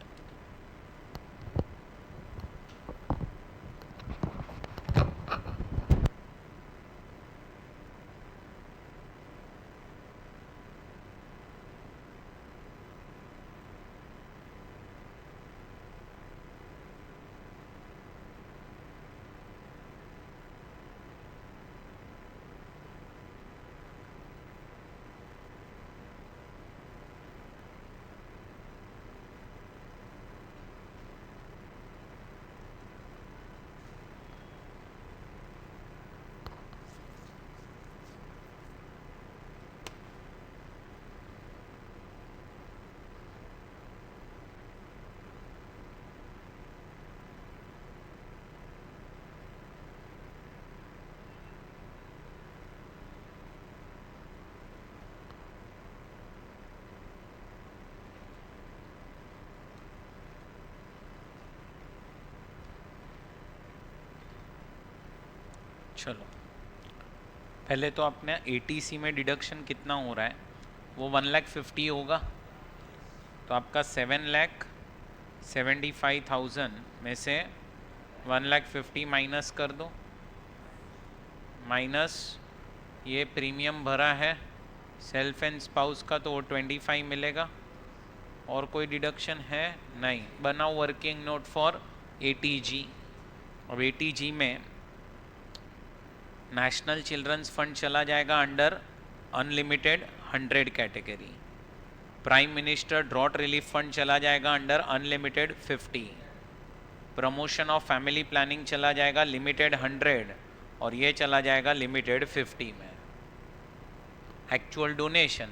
चलो पहले तो अपने 80C में डिडक्शन कितना हो रहा है? वो 1,50,000 होगा। तो आपका 7,75,000 में से 1,50,000 माइनस कर दो, माइनस ये प्रीमियम भरा है सेल्फ एंड स्पाउस का, तो वो 25 मिलेगा। और कोई डिडक्शन है नहीं। बनाओ वर्किंग नोट फॉर 80G। अब 80G में नेशनल चिल्ड्रंस फंड चला जाएगा under unlimited 100 category. Prime minister drought relief fund चला जाएगा under unlimited 50। Promotion of family planning चला जाएगा लिमिटेड 100, और ये चला जाएगा लिमिटेड 50 में। एक्चुअल डोनेशन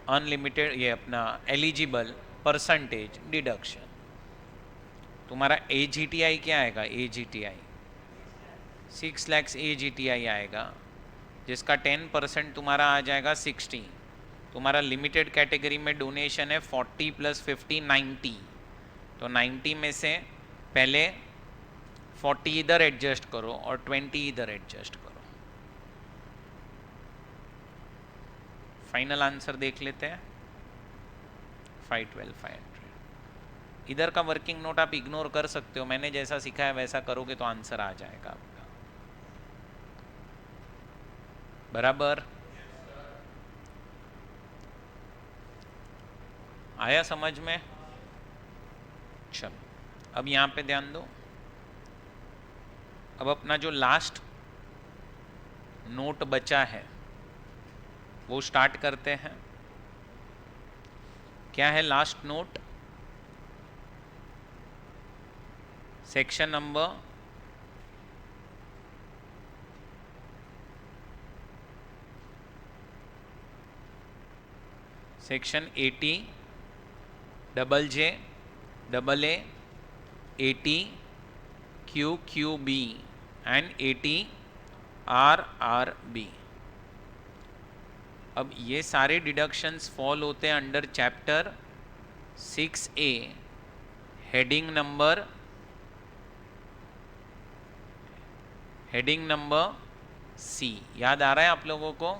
अनलिमिटेड, ये अपना एलिजिबल परसेंटेज डिडक्शन। तुम्हारा AGTI क्या आएगा? AGTI 6 lakhs AGTI आएगा, जिसका 10% तुम्हारा आ जाएगा 60। तुम्हारा लिमिटेड कैटेगरी में डोनेशन है 40 + 50 90। तो 90 में से पहले 40 इधर एडजस्ट करो और 20 इधर एडजस्ट करो। फाइनल आंसर देख लेते हैं। 512,500। इधर का वर्किंग नोट आप इग्नोर कर सकते हो, मैंने जैसा सिखाया वैसा करोगे तो आंसर आ जाएगा आपका। बराबर आया समझ में? चलो अब यहाँ पे ध्यान दो। अब अपना जो लास्ट नोट बचा है वो स्टार्ट करते हैं। क्या है last note? Section number section 80 double J double A 80 Q Q B and 80 R R B. अब ये सारे डिडक्शंस फॉल होते हैं under chapter 6A heading number C। याद आ रहा है आप लोगों को?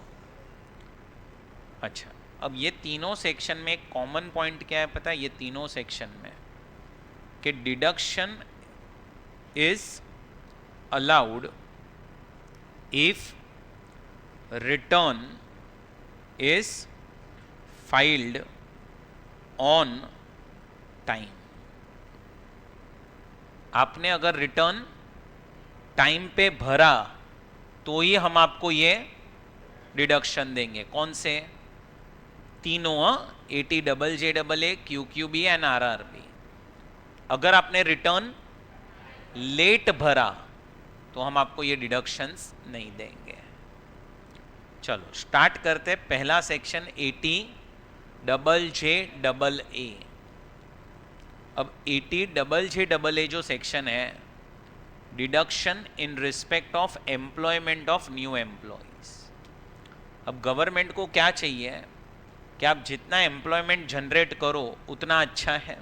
अच्छा, अब ये तीनों सेक्शन में एक कॉमन पॉइंट क्या है पता है? ये तीनों सेक्शन में कि deduction is allowed if return is filed on time. आपने अगर रिटर्न टाइम पे भरा तो ही हम आपको ये डिडक्शन देंगे। कौन से? तीनों 80 double J double A Q Q B and R R B. अगर आपने रिटर्न लेट भरा तो हम आपको ये डिडक्शंस नहीं देंगे। चलो स्टार्ट करते। पहला सेक्शन 80 डबल जे डबल ए। अब 80 डबल जे डबल ए जो सेक्शन है, deduction in respect of employment of new employees. अब गवर्नमेंट को क्या चाहिए कि आप जितना एम्प्लॉयमेंट जनरेट करो उतना अच्छा है।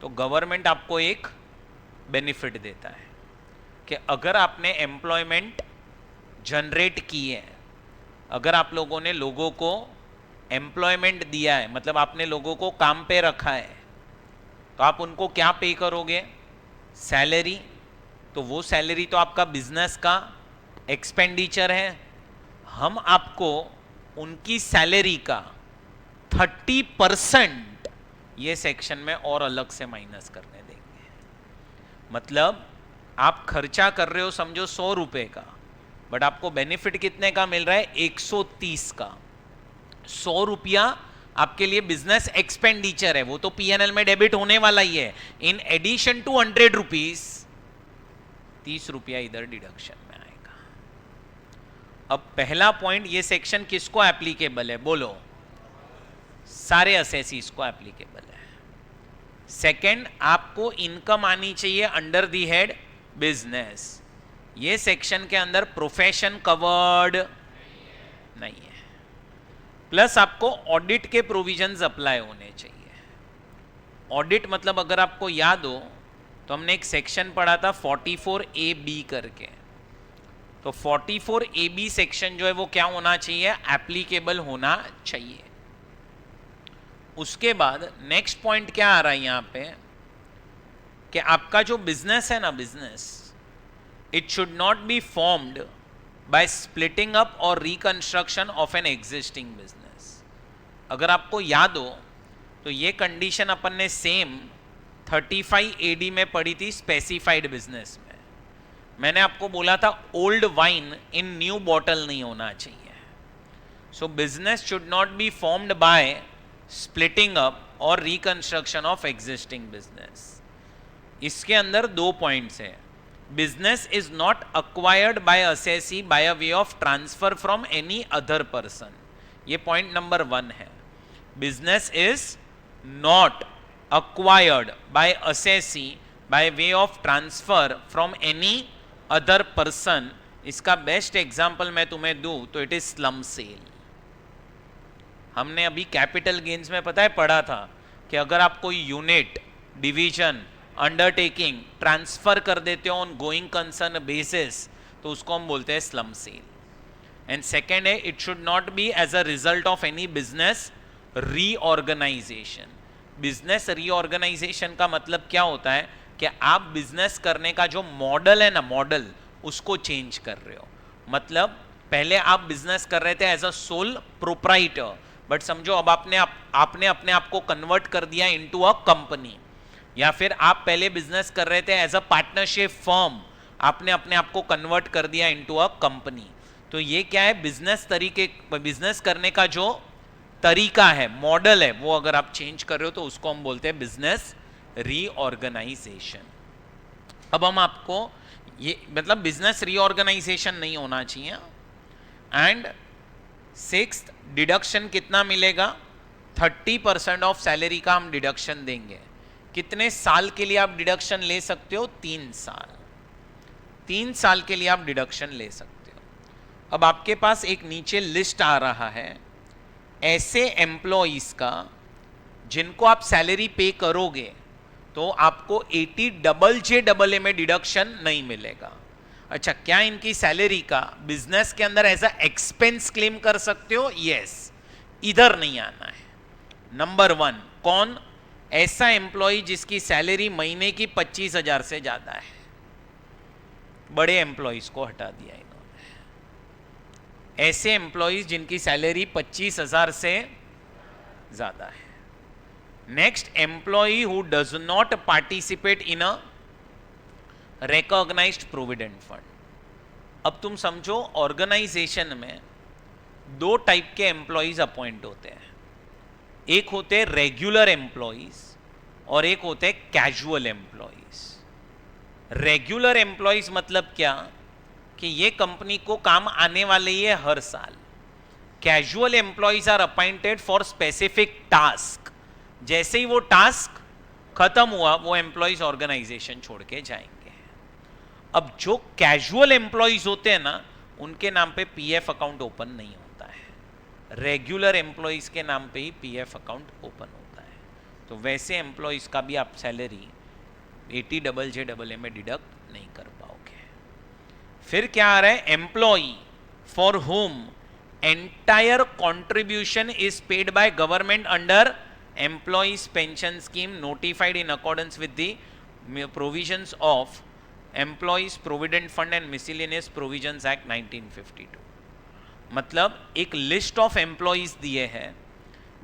तो गवर्नमेंट आपको एक बेनिफिट देता है कि अगर आपने एम्प्लॉयमेंट जनरेट की है, अगर आप लोगों ने लोगों को एम्प्लॉयमेंट दिया है, मतलब आपने लोगों को काम पे रखा है, तो आप उनको क्या पे करोगे? सैलरी। तो वो सैलरी तो आपका बिजनेस का एक्सपेंडिचर है। हम आपको उनकी सैलरी का 30% ये सेक्शन में और अलग से माइनस करने देंगे। मतलब आप खर्चा कर रहे हो समझो 100 रुपए का, बट आपको बेनिफिट कितने का मिल रहा है? 130 का। 100 रुपया आपके लिए बिजनेस एक्सपेंडिचर है, वो तो पीएनएल में डेबिट होने वाला ही है। इन एडिशन टू 100 रुपीज 30 रुपया इधर डिडक्शन में आएगा। अब पहला पॉइंट, ये सेक्शन किसको एप्लीकेबल है? बोलो। सारे असेसीज को एप्लीकेबल है। सेकंड, आपको इनकम आनी चाहिए अंडर दी हेड बिजनेस। ये सेक्शन के अंदर प्रोफेशन कवर्ड नहीं है। प्लस आपको ऑडिट के प्रोविजंस अप्लाई होने चाहिए। ऑडिट मतलब अगर आपको याद हो तो हमने एक सेक्शन पढ़ा था 44AB करके। तो 44AB सेक्शन जो है वो क्या होना चाहिए? एप्लीकेबल होना चाहिए। उसके बाद नेक्स्ट पॉइंट क्या आ रहा है यहां पे कि आपका जो बिजनेस है ना, business, it should not be formed by splitting up और reconstruction of an existing business. अगर आपको याद हो तो ये कंडीशन अपन ने सेम 35 AD में पढ़ी थी स्पेसिफाइड बिजनेस में। मैंने आपको बोला था old wine in new bottle नहीं होना चाहिए। So business should not be formed by splitting up और रिकंस्ट्रक्शन ऑफ एग्जिस्टिंग बिजनेस। इसके अंदर दो पॉइंट्स है। Business is not acquired by assessee by a way of transfer from any other person. ये पॉइंट नंबर 1 है। Business is not acquired by assessee by way of transfer from any other person। इसका बेस्ट एग्जांपल मैं तुम्हें दूं तो इट इज स्लम सेल। हमने अभी कैपिटल गेन्स में पता है पढ़ा था कि अगर आप कोई यूनिट, डिवीजन, अंडरटेकिंग ट्रांसफर कर देते हो ऑन गोइंग कंसर्न बेसिस तो उसको हम बोलते हैं स्लम सेल। एंड सेकेंड है, it should not be as a result of any business reorganisation. Business reorganisation का मतलब क्या होता है कि आप बिजनेस करने का जो मॉडल है ना, मॉडल उसको चेंज कर रहे हो। मतलब पहले आप बिजनेस कर रहे थे as a sole proprietor, but समझो अब आपने अपने आप को कन्वर्ट कर दिया इनटू अ कंपनी। या फिर आप पहले बिजनेस कर रहे थे एज अ पार्टनरशिप फर्म, आपने अपने आप को कन्वर्ट कर दिया इनटू अ कंपनी। तो ये क्या है? बिजनेस करने का जो तरीका है, मॉडल है, वो अगर आप चेंज कर रहे हो तो उसको हम बोलते हैं बिजनेस रीऑर्गेनाइजेशन। अब हम आपको ये मतलब बिजनेस रीऑर्गेनाइजेशन नहीं होना चाहिए। एंड 6th डिडक्शन कितना मिलेगा? 30% ऑफ सैलरी का हम डिडक्शन देंगे। कितने साल के लिए आप डिडक्शन ले सकते हो? 3 साल। 3 साल के लिए आप डिडक्शन ले सकते हो। अब आपके पास एक नीचे लिस्ट आ रहा है ऐसे एम्प्लॉइज का जिनको आप सैलरी पे करोगे तो आपको 80JJAA में डिडक्शन नहीं मिलेगा। अच्छा, क्या इनकी सैलरी का बिजनेस के अंदर ऐसा एक्सपेंस क्लेम कर सकते हो? यस, इधर नहीं आना है। नंबर 1, कौन? ऐसा एम्प्लॉय जिसकी सैलरी महीने की 25,000 से ज्यादा है। बड़े एम्प्लॉयज को हटा दिया इन्होंने। ऐसे एम्प्लॉयज जिनकी सैलरी 25,000 से ज्यादा है। Next, employee who does not participate in a recognised provident fund. अब तुम समझो, ऑर्गेनाइजेशन में 2 टाइप के एम्प्लॉयज अपॉइंट होते हैं। एक होते हैं रेगुलर एम्प्लॉयज और एक होते हैं कैजुअल एम्प्लॉयज। रेगुलर एम्प्लॉयज मतलब क्या? कि ये कंपनी को काम आने वाले ही है हर साल। Casual employees are appointed for specific task. जैसे ही वो टास्क खत्म हुआ वो एम्प्लॉयज ऑर्गेनाइजेशन छोड़ के जाएंगे। अब जो कैजुअल एम्प्लॉयज होते हैं ना, उनके नाम पे पीएफ अकाउंट ओपन नहीं होता है। रेगुलर एम्प्लॉयज के नाम पे ही पीएफ अकाउंट ओपन होता है। तो वैसे एम्प्लॉयज का भी आप सैलरी 80JJAA में डिडक्ट नहीं कर पाओगे। फिर क्या आ रहा है? Employee for whom entire contribution is paid by government under employees pension scheme notified in accordance with the provisions of employees provident fund and miscellaneous provisions act 1952। मतलब एक लिस्ट ऑफ एम्प्लॉयज दिए हैं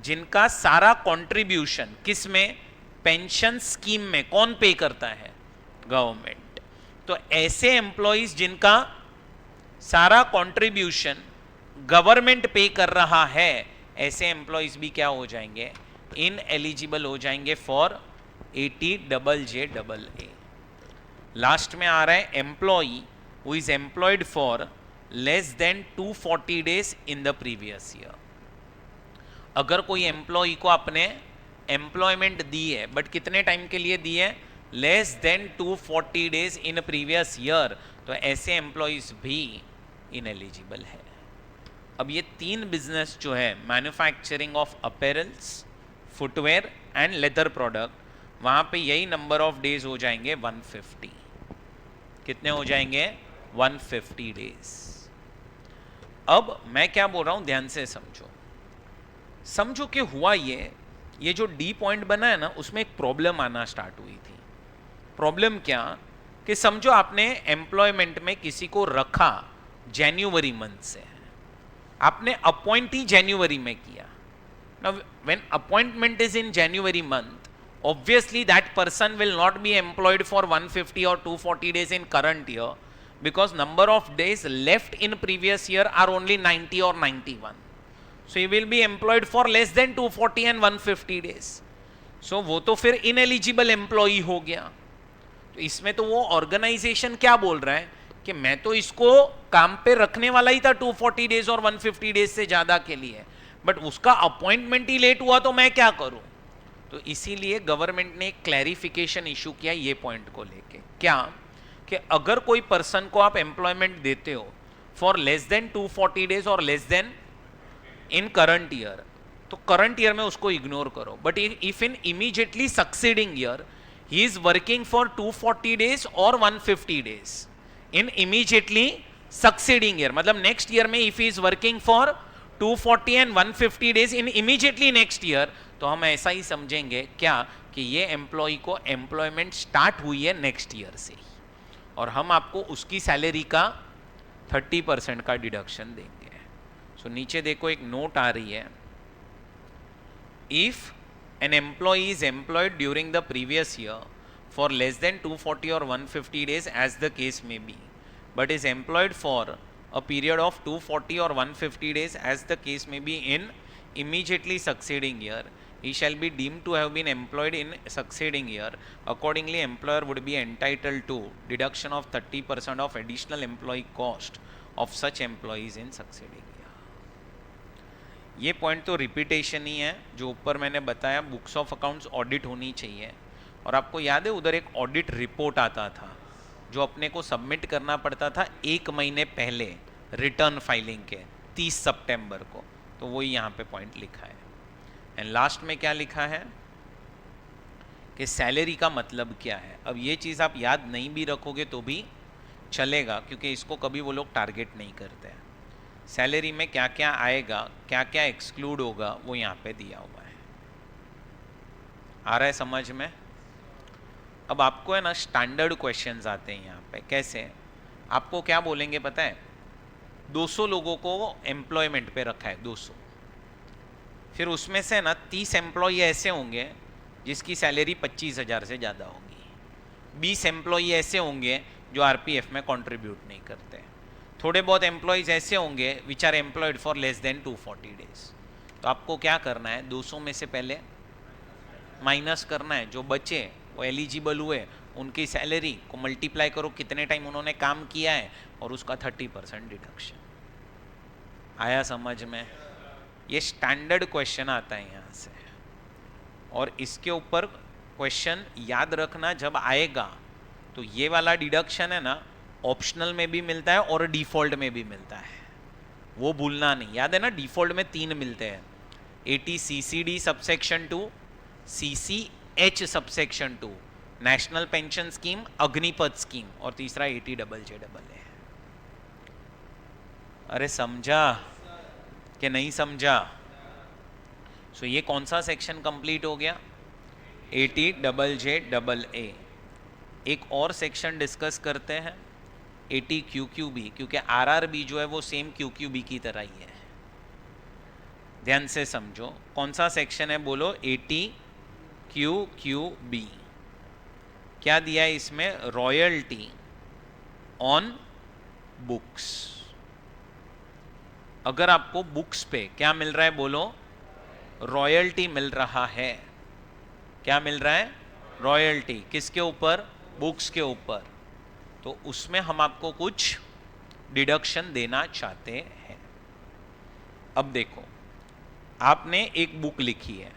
जिनका सारा कंट्रीब्यूशन किस में? पेंशन स्कीम में। कौन पे करता है? गवर्नमेंट। तो ऐसे एम्प्लॉयज जिनका सारा कंट्रीब्यूशन गवर्नमेंट पे कर रहा है, ऐसे एम्प्लॉयज भी क्या हो जाएंगे? इन एलिजिबल हो जाएंगे फॉर 80JJAA। लास्ट में आ रहा है employee who is employed for less than 240 days in the previous year. अगर कोई एम्प्लॉय को आपने एम्प्लॉयमेंट दी है बट कितने टाइम के लिए दी है? Less than 240 days in previous year, तो ऐसे एम्प्लॉयज भी इनएलिजिबल है। अब ये 3 बिजनेस जो है, manufacturing of apparels, footwear and leather product, वहां पे यही नंबर ऑफ डेज हो जाएंगे 150। कितने हो जाएंगे? 150 डेज। अब मैं क्या बोल रहा हूं, ध्यान से समझो। समझो कि हुआ ये जो डी पॉइंट बना है ना, उसमें एक प्रॉब्लम आना स्टार्ट हुई थी। प्रॉब्लम क्या? कि समझो आपने एम्प्लॉयमेंट में किसी को रखा जनवरी मंथ से, आपने अपॉइंट ही जनवरी में किया। Now, when appointment is in January month, obviously that person will not be employed for 150 or 240 days in current year, because number of days left in previous year are only 90 or 91. So he will be employed for less than 240 and 150 days. So वो तो फिर ineligible employee हो गया। तो इसमें तो वो ऑर्गेनाइजेशन क्या बोल रहा है कि मैं तो इसको काम पे रखने वाला ही था 240 डेज और 150 डेज से ज्यादा के लिए, बट उसका अपॉइंटमेंट ही लेट हुआ तो मैं क्या करूं? तो इसीलिए गवर्नमेंट ने एक क्लैरिफिकेशन इशू किया ये पॉइंट को लेके। क्या? कि अगर कोई पर्सन को आप एम्प्लॉयमेंट देते हो फॉर लेस देन 240 डेज और less then in current year, तो करंट ईयर में उसको इग्नोर करो। But if in immediately succeeding year he is working for 240 days और 150 days in immediately succeeding year, मतलब नेक्स्ट ईयर में if he is working for 240 and 150 days in immediately next year, तो हम ऐसा ही समझेंगे क्या? कि ये एम्प्लॉय को एम्प्लॉयमेंट स्टार्ट हुई है नेक्स्ट ईयर से ही, और हम आपको उसकी सैलरी का 30% का डिडक्शन देंगे। सो नीचे देखो एक नोट आ रही है, if an employee is employed during the previous year for less than 240 or 150 days as the case may be, but is employed for a period of 240 or 150 days as the case may be in immediately succeeding year, he shall be deemed to have been employed in succeeding year. Accordingly, employer would be entitled to deduction of 30% of additional employee cost of such employees in succeeding year. ये पॉइंट तो रिपीटेशन ही है, जो ऊपर मैंने बताया बुक्स ऑफ अकाउंट्स ऑडिट होनी चाहिए। और आपको याद है उधर एक ऑडिट रिपोर्ट आता था जो अपने को सबमिट करना पड़ता था 1 महीने पहले रिटर्न फाइलिंग के 30 सितंबर को, तो वही यहाँ पे पॉइंट लिखा है। एंड लास्ट में क्या लिखा है कि सैलरी का मतलब क्या है। अब ये चीज़ आप याद नहीं भी रखोगे तो भी चलेगा, क्योंकि इसको कभी वो लोग टारगेट नहीं करते हैं। सैलरी में क्या क्या आएगा, क्या क्या एक्सक्लूड होगा, वो यहाँ पे दिया हुआ है। आ रहा है समझ में? अब आपको है ना स्टैंडर्ड क्वेश्चंस आते हैं यहाँ पे। कैसे? आपको क्या बोलेंगे पता है, 200 लोगों को एम्प्लॉयमेंट पे रखा है, 200। फिर उसमें से ना 30 एम्प्लॉय ऐसे होंगे जिसकी सैलरी 25,000 से ज़्यादा होगी। 20 एम्प्लॉय ऐसे होंगे जो आरपीएफ में कंट्रीब्यूट नहीं करते। थोड़े बहुत एम्प्लॉयज़ ऐसे होंगे which are employed for less than 240 days. तो आपको क्या करना है, 200 में से पहले माइनस करना है, जो बचे वो एलिजिबल हुए उनकी सैलरी को मल्टीप्लाई करो कितने टाइम उन्होंने काम किया है और उसका 30% डिडक्शन। आया समझ में? ये स्टैंडर्ड क्वेश्चन आता है यहाँ से। और इसके ऊपर क्वेश्चन याद रखना, जब आएगा तो ये वाला डिडक्शन है ना ऑप्शनल में भी मिलता है और डिफॉल्ट में भी मिलता है, वो भूलना नहीं। याद है ना, डिफॉल्ट में 3 मिलते हैं, ATCCD subsection 2, CCH subsection 2, national pension scheme, Agnipath scheme, और तीसरा ATJJA। अरे समझा कि नहीं समझा? सो ये कौन सा सेक्शन कंप्लीट हो गया? ATJJA। एक और सेक्शन डिस्कस करते हैं, ATQQB, क्योंकि RRB जो है वो सेम QQB की तरह ही है। ध्यान से समझो, कौन सा सेक्शन है बोलो? ATQQB। क्या दिया है इसमें? Royalty on books. अगर आपको बुक्स पे क्या मिल रहा है बोलो? रॉयल्टी मिल रहा है। क्या मिल रहा है? रॉयल्टी। किसके ऊपर? बुक्स के ऊपर। तो उसमें हम आपको कुछ डिडक्शन देना चाहते हैं। अब देखो, आपने एक बुक लिखी है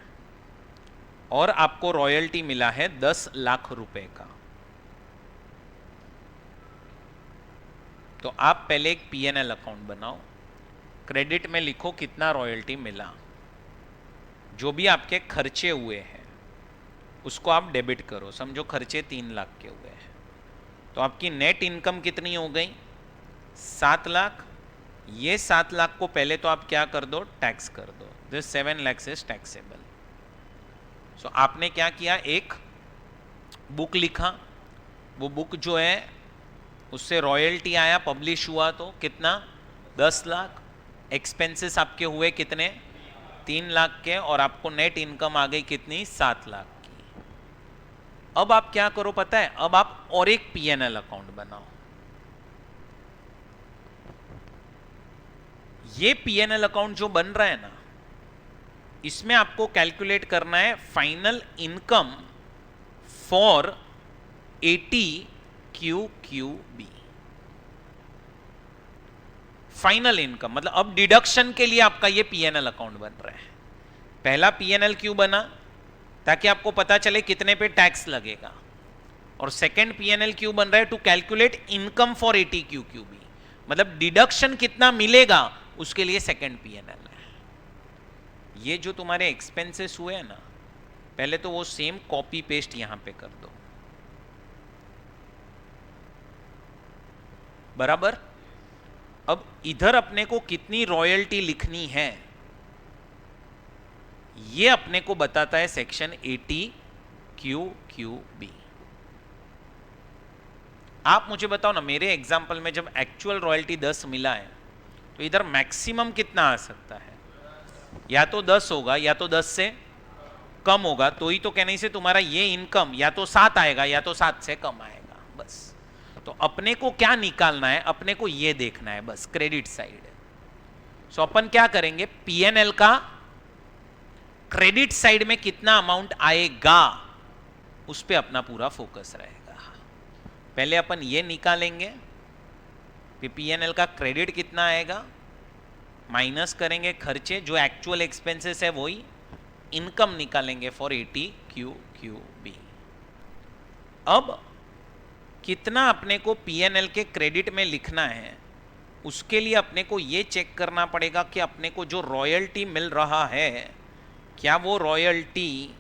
और आपको रॉयल्टी मिला है 10 लाख रुपए का। तो आप पहले एक P&L अकाउंट बनाओ, क्रेडिट में लिखो कितना रॉयल्टी मिला। जो भी आपके खर्चे हुए हैं उसको आप डेबिट करो। समझो खर्चे 3 लाख के हुए हैं, तो आपकी नेट इनकम कितनी हो गई? 7 लाख। ये 7 लाख को पहले तो आप क्या कर दो? टैक्स कर दो। This 7 lakhs is taxable. So आपने क्या किया? एक बुक लिखा, वो बुक जो है उससे रॉयल्टी आया, पब्लिश हुआ तो कितना? 10 लाख। एक्सपेंसेस आपके हुए कितने? 3 लाख के, और आपको नेट इनकम आ गई कितनी? 7 लाख की। अब आप क्या करो पता है? अब आप और एक P&L अकाउंट बनाओ। ये P&L अकाउंट जो बन रहा है ना, इसमें आपको कैलकुलेट करना है final income for ATQQB। Final income मतलब अब डिडक्शन के लिए आपका ये P&L अकाउंट बन रहा है। पहला P&L क्यों बना? ताकि आपको पता चले कितने पे टैक्स लगेगा। और सेकंड P&L क्यों बन रहा है? To calculate income for ATQQB, मतलब डिडक्शन कितना मिलेगा उसके लिए सेकंड P&L है। ये जो तुम्हारे एक्सपेंसेस हुए हैं ना, पहले तो वो सेम कॉपी पेस्ट यहां पे कर दो, बराबर। अब इधर अपने को कितनी रॉयल्टी लिखनी है ये अपने को बताता है सेक्शन ATQQB। आप मुझे बताओ ना, मेरे एग्जांपल में जब एक्चुअल रॉयल्टी 10 मिला है तो इधर मैक्सिमम कितना आ सकता है? या तो 10 होगा या तो 10 से कम होगा, तो ही तो कहने से तुम्हारा ये इनकम या तो 7 आएगा या तो 7 से कम आएगा, बस। तो अपने को क्या निकालना है? अपने को ये देखना है बस, क्रेडिट साइड। सो अपन क्या करेंगे? P&L का क्रेडिट साइड में कितना अमाउंट आएगा उस पर अपना पूरा फोकस रहेगा। पहले अपन ये निकालेंगे कि P&L का क्रेडिट कितना आएगा माइनस करेंगे खर्चे, जो एक्चुअल एक्सपेंसेस है वही इनकम निकालेंगे फॉर 80 QQB। अब कितना अपने को PNL के क्रेडिट में लिखना है, उसके लिए अपने को ये चेक करना पड़ेगा कि अपने को जो रॉयल्टी मिल रहा है, क्या वो royalty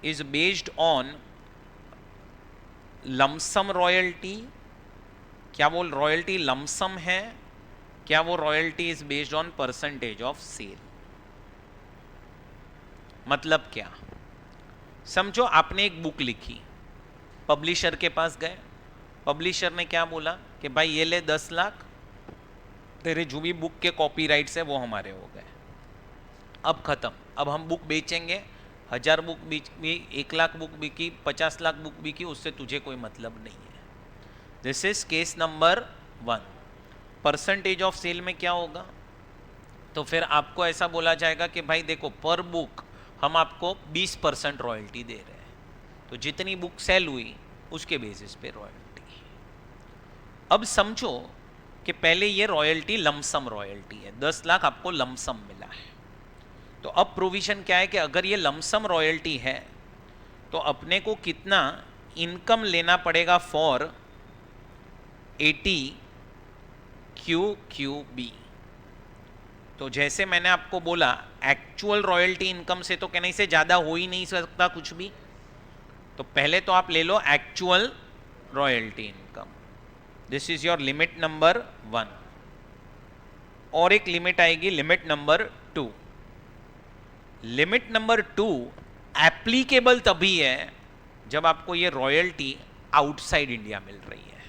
is based on lump sum royalty, क्या वो रॉयल्टी लमसम है, क्या वो royalty is based on percentage of sale. मतलब क्या, समझो आपने एक बुक लिखी, पब्लिशर के पास गए, पब्लिशर ने क्या बोला कि भाई ये ले 10 लाख, तेरे जो भी बुक के कॉपीराइट्स है वो हमारे हो गए, अब खत्म, अब हम बुक बेचेंगे, 1000 बुक बिकी, 1 लाख बुक बिकी, 50 लाख बुक बिकी, उससे तुझे कोई मतलब नहीं है। This is case number 1। Percentage of sale में क्या होगा, तो फिर आपको ऐसा बोला जाएगा कि भाई देखो पर बुक हम आपको 20% रॉयल्टी दे रहे हैं, तो जितनी बुक सेल हुई उसके बेसिस पे रॉयल्टी। अब समझो कि पहले ये रॉयल्टी लमसम रॉयल्टी है, 10 लाख आपको लमसम मिला है, तो अब प्रोविजन क्या है कि अगर ये लमसम रॉयल्टी है तो अपने को कितना इनकम लेना पड़ेगा फॉर 80 QQB। तो जैसे मैंने आपको बोला एक्चुअल रॉयल्टी इनकम से तो कहने से ज़्यादा हो ही नहीं सकता कुछ भी, तो पहले तो आप ले लो actual royalty income, this is your limit number 1। और एक लिमिट आएगी लिमिट नंबर 2। लिमिट नंबर 2 एप्लीकेबल तभी है जब आपको ये रॉयल्टी आउटसाइड इंडिया मिल रही है।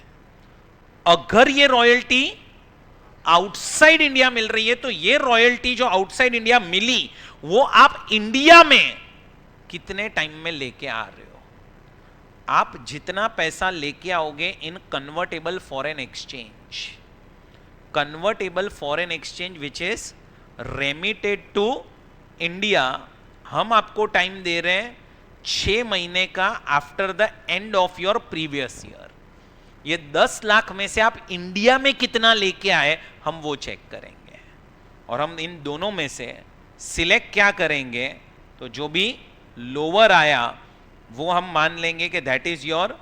अगर ये रॉयल्टी आउटसाइड इंडिया मिल रही है तो ये रॉयल्टी जो आउटसाइड इंडिया मिली वो आप इंडिया में कितने टाइम में लेके आ रहे हो। आप जितना पैसा लेके आओगे in convertible foreign exchange, convertible foreign exchange which is remitted to India, हम आपको टाइम दे रहे हैं 6 महीने का after the end of your previous year. ये 10 लाख में से आप इंडिया में कितना लेके आए हम वो चेक करेंगे, और हम इन दोनों में से सिलेक्ट क्या करेंगे, तो जो भी लोअर आया वो हम मान लेंगे कि that is your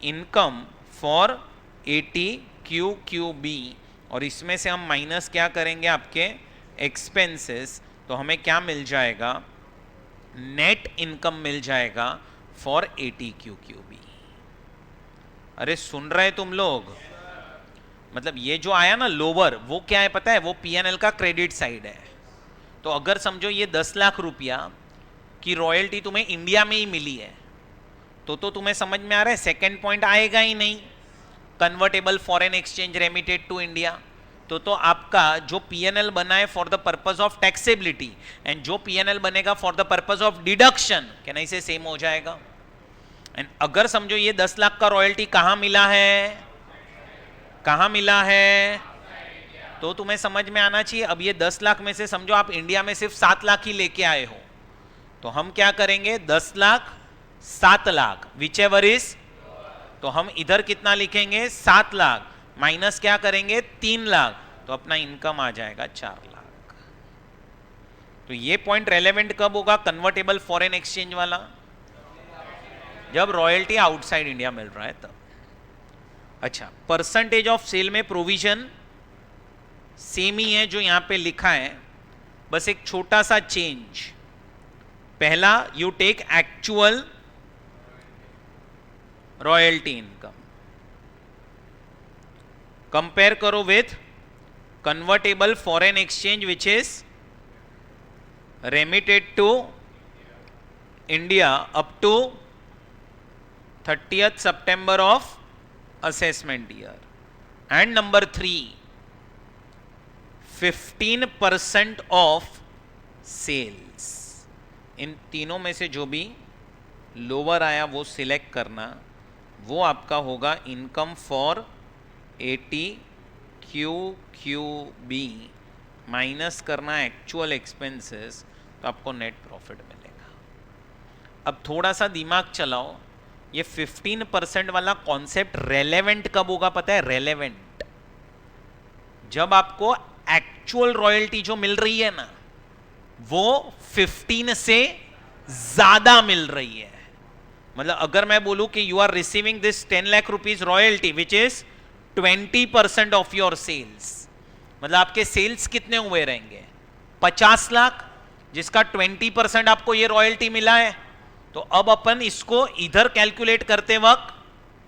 income for 80 QQB, और इसमें से हम माइनस क्या करेंगे आपके एक्सपेंसेस, तो हमें क्या मिल जाएगा, नेट इनकम मिल जाएगा फॉर 80 QQB। अरे सुन रहे तुम लोग, मतलब ये जो आया ना लोअर, वो क्या है पता है, वो PNL का क्रेडिट साइड है। तो अगर समझो ये 10 लाख रुपया की रॉयल्टी तुम्हें इंडिया में ही मिली है, तो तुम्हें समझ में आ रहा है सेकंड पॉइंट आएगा ही नहीं, convertible foreign exchange remitted to India. तो आपका जो PNL बना है for the purpose of taxability and जो PNL बनेगा for the purpose of deduction, क्या नहीं से सेम हो जाएगा। एंड अगर समझो ये 10 लाख का रॉयल्टी कहां मिला है, कहां मिला है, तो तुम्हें समझ में आना चाहिए। अब ये 10 लाख में से समझो आप इंडिया में सिर्फ 7 लाख ही लेके आए हो, तो हम क्या करेंगे 10 lakh 7 lakh which ever is, तो हम इधर कितना लिखेंगे 7 लाख माइनस क्या करेंगे 3 लाख, तो अपना इनकम आ जाएगा 4 लाख। तो ये पॉइंट रेलेवेंट कब होगा, कन्वर्टेबल फॉरेन एक्सचेंज वाला, जब रॉयल्टी आउटसाइड इंडिया मिल रहा है तब। अच्छा, परसेंटेज ऑफ सेल में प्रोविजन सेम ही है जो यहां पे लिखा है, बस एक छोटा सा चेंज। पहला you take actual royalty income, compare करो with convertible foreign exchange which is remitted to India up to 30th September of assessment year, and number 3 15% of sales। इन तीनों में से जो भी लोअर आया वो सिलेक्ट करना, वो आपका होगा इनकम फॉर 80 QQB, माइनस करना एक्चुअल एक्सपेंसेस, तो आपको नेट प्रॉफिट मिलेगा। अब थोड़ा सा दिमाग चलाओ, ये 15% वाला कॉन्सेप्ट रेलेवेंट कब होगा पता है, रेलेवेंट जब आपको एक्चुअल रॉयल्टी जो मिल रही है ना वो 15 से ज्यादा मिल रही है। मतलब अगर मैं बोलूं कि you are receiving this 10 lakh rupees royalty which is 20% of your sales, मतलब आपके सेल्स कितने हुए रहेंगे 50 लाख, जिसका 20% आपको ये रॉयल्टी मिला है। तो अब अपन इसको इधर कैलकुलेट करते वक्त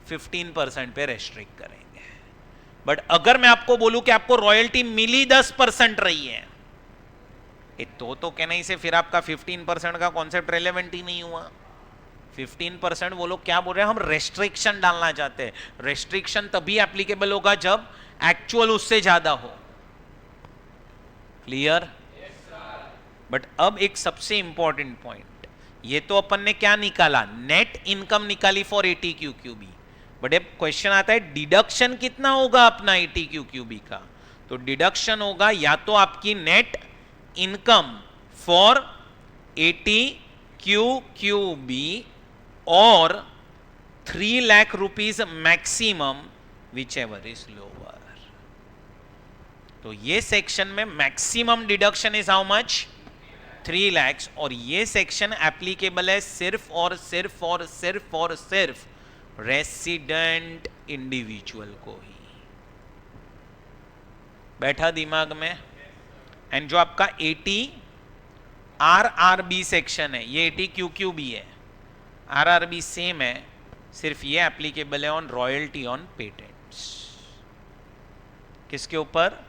15% पे रेस्ट्रिक्ट करेंगे। बट अगर मैं आपको बोलूं कि आपको रॉयल्टी मिली 10% रही है, तो कहने से फिर आपका 15% का कॉन्सेप्ट रेलेवेंट ही नहीं हुआ। 15% वो लोग क्या बोल रहे हैं, हम रेस्ट्रिक्शन डालना चाहते हैं। रेस्ट्रिक्शन तभी एप्लीकेबल होगा जब एक्चुअल उससे ज्यादा हो। क्लियर? बट अब एक सबसे इंपॉर्टेंट पॉइंट, ये तो अपन ने क्या निकाला, नेट इनकम निकाली फॉर एटीक्यूक्यूबी। बट अब क्वेश्चन आता है डिडक्शन कितना होगा अपना एटीक्यूक्यूबी का। तो डिडक्शन होगा या तो आपकी नेट इनकम फॉर एटीक्यूक्यूबी और 3 lakh rupees maximum which ever is lower. तो ये सेक्शन में maximum deduction is how much 3 lakhs, और ये सेक्शन एप्लीकेबल है सिर्फ और सिर्फ और सिर्फ और सिर्फ रेसिडेंट इंडिविजुअल को ही। बैठा दिमाग में? एंड जो आपका 80 RRB सेक्शन है, ये 80 QQB है, RRB सेम है, सिर्फ ये एप्लीकेबल है ऑन रॉयल्टी ऑन पेटेंट्स। किसके ऊपर?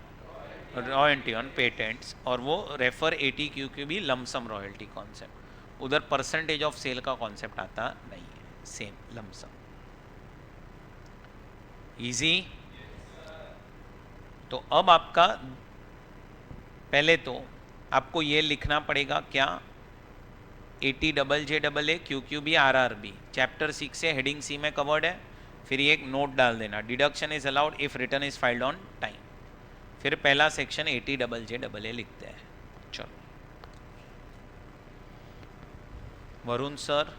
रॉयल्टी ऑन पेटेंट्स, और वो रेफर एटीक्यूक्यूबी लमसम रॉयल्टी कॉन्सेप्ट। उधर परसेंटेज ऑफ सेल का कॉन्सेप्ट आता नहीं है, सेम लमसम। इजी? तो अब आपका पहले तो आपको ये लिखना पड़ेगा क्या, 80 JJAA QQB RRB चैप्टर 6 से हेडिंग सी में कवर्ड है। फिर ये एक नोट डाल देना, deduction is allowed if return is filed on time. फिर पहला सेक्शन 80 JJAA लिखते हैं। चलो Varun sir,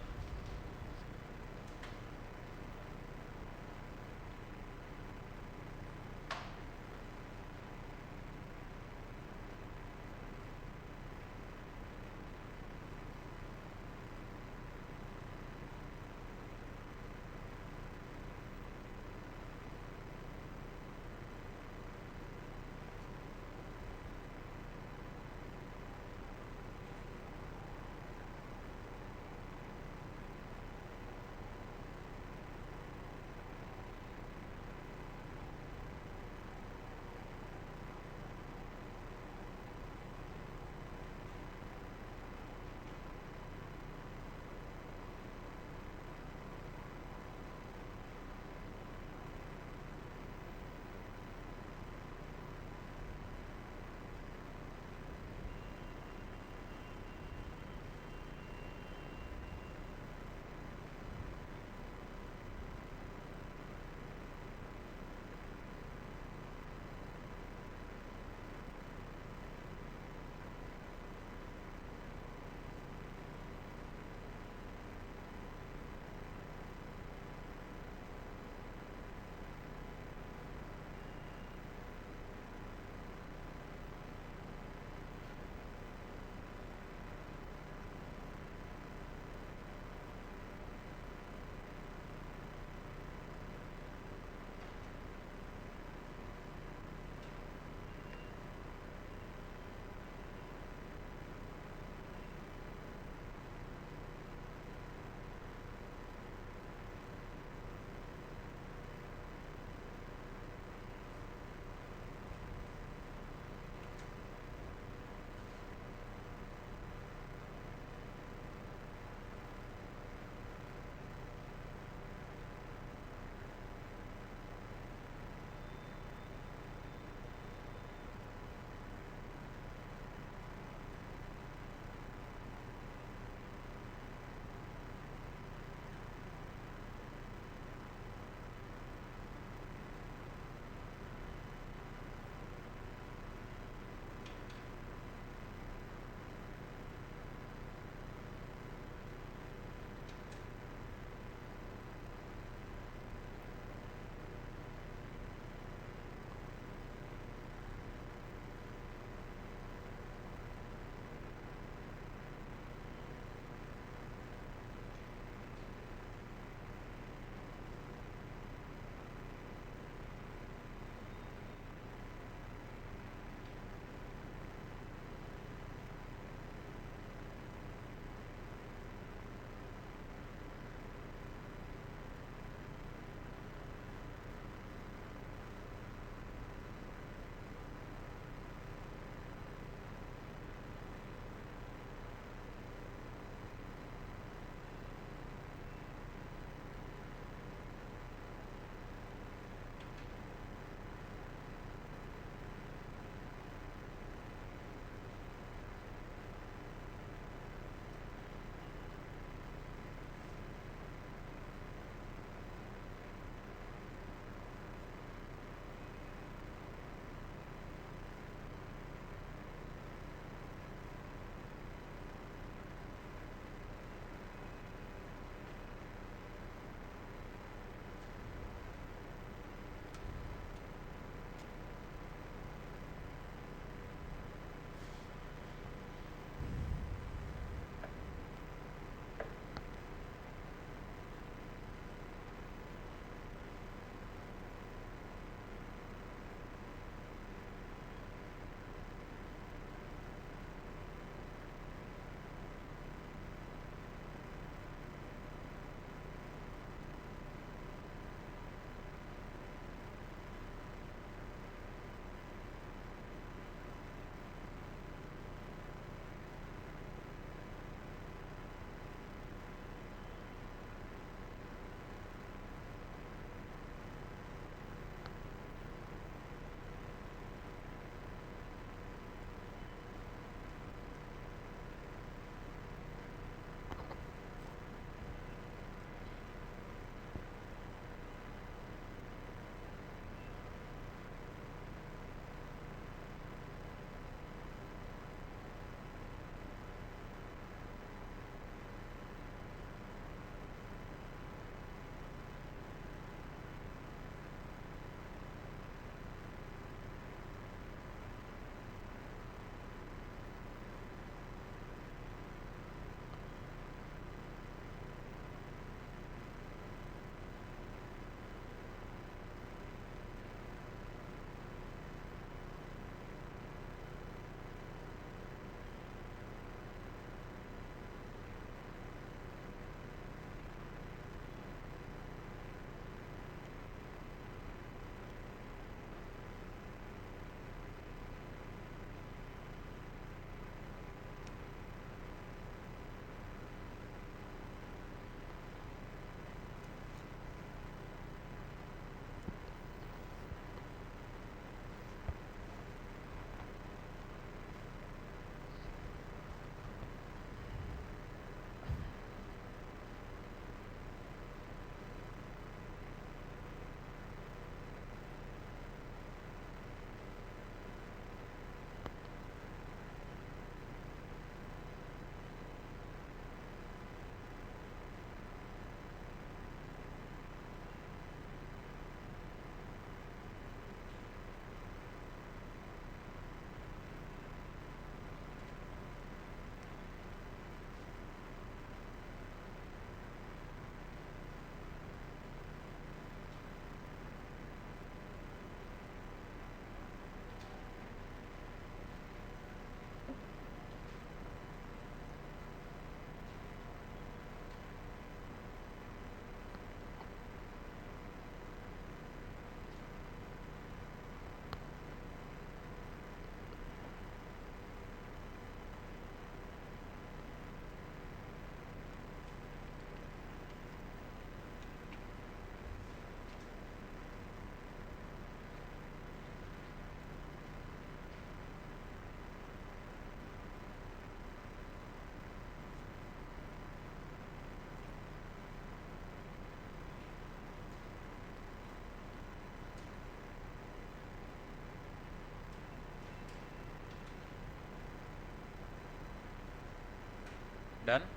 done.